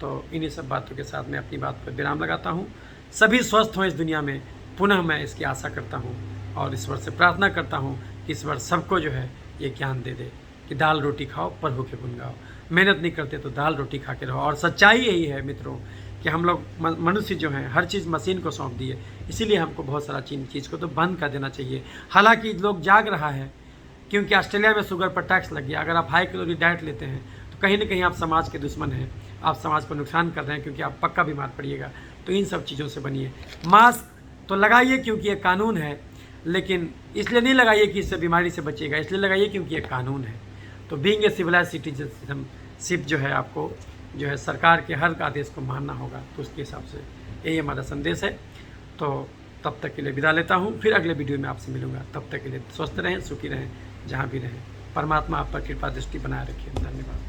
तो इन्हीं सब बातों के साथ मैं अपनी बात पर विराम लगाता हूँ। सभी स्वस्थ हों इस दुनिया में, पुनः मैं इसकी आशा करता हूँ और ईश्वर से प्रार्थना करता हूँ कि ईश्वर सबको जो है ये ज्ञान दे दे कि दाल रोटी खाओ पर भूखे गुन गाओ। मेहनत नहीं करते तो दाल रोटी खा के रहो। और सच्चाई यही है मित्रों कि हम लोग मनुष्य जो हैं हर चीज़ मशीन को सौंप दिए। इसीलिए हमको बहुत सारा चीज़ को तो बंद कर देना चाहिए। हालांकि लोग जाग रहा है क्योंकि ऑस्ट्रेलिया में शुगर पर टैक्स लग गया। अगर आप हाई कैलोरी डाइट लेते हैं तो कहीं ना कहीं आप समाज के दुश्मन हैं, आप समाज को नुकसान कर रहे हैं क्योंकि आप पक्का बीमार पड़िएगा। तो इन सब चीज़ों से बनिए। मास्क तो लगाइए क्योंकि ये कानून है, लेकिन इसलिए नहीं लगाइए कि इससे बीमारी से बचिएगा, इसलिए लगाइए क्योंकि ये कानून है। तो बीइंग ए सिविलाइज सिटीजनशिप जो है आपको जो है सरकार के हर आदेश को मानना होगा। तो उसके हिसाब से यही हमारा संदेश है। तो तब तक के लिए विदा लेता हूँ, फिर अगले वीडियो में आपसे मिलूँगा। तब तक के लिए स्वस्थ रहें, सुखी रहें, जहाँ भी रहें। परमात्मा आप पर कृपा दृष्टि बनाए रखिए। धन्यवाद।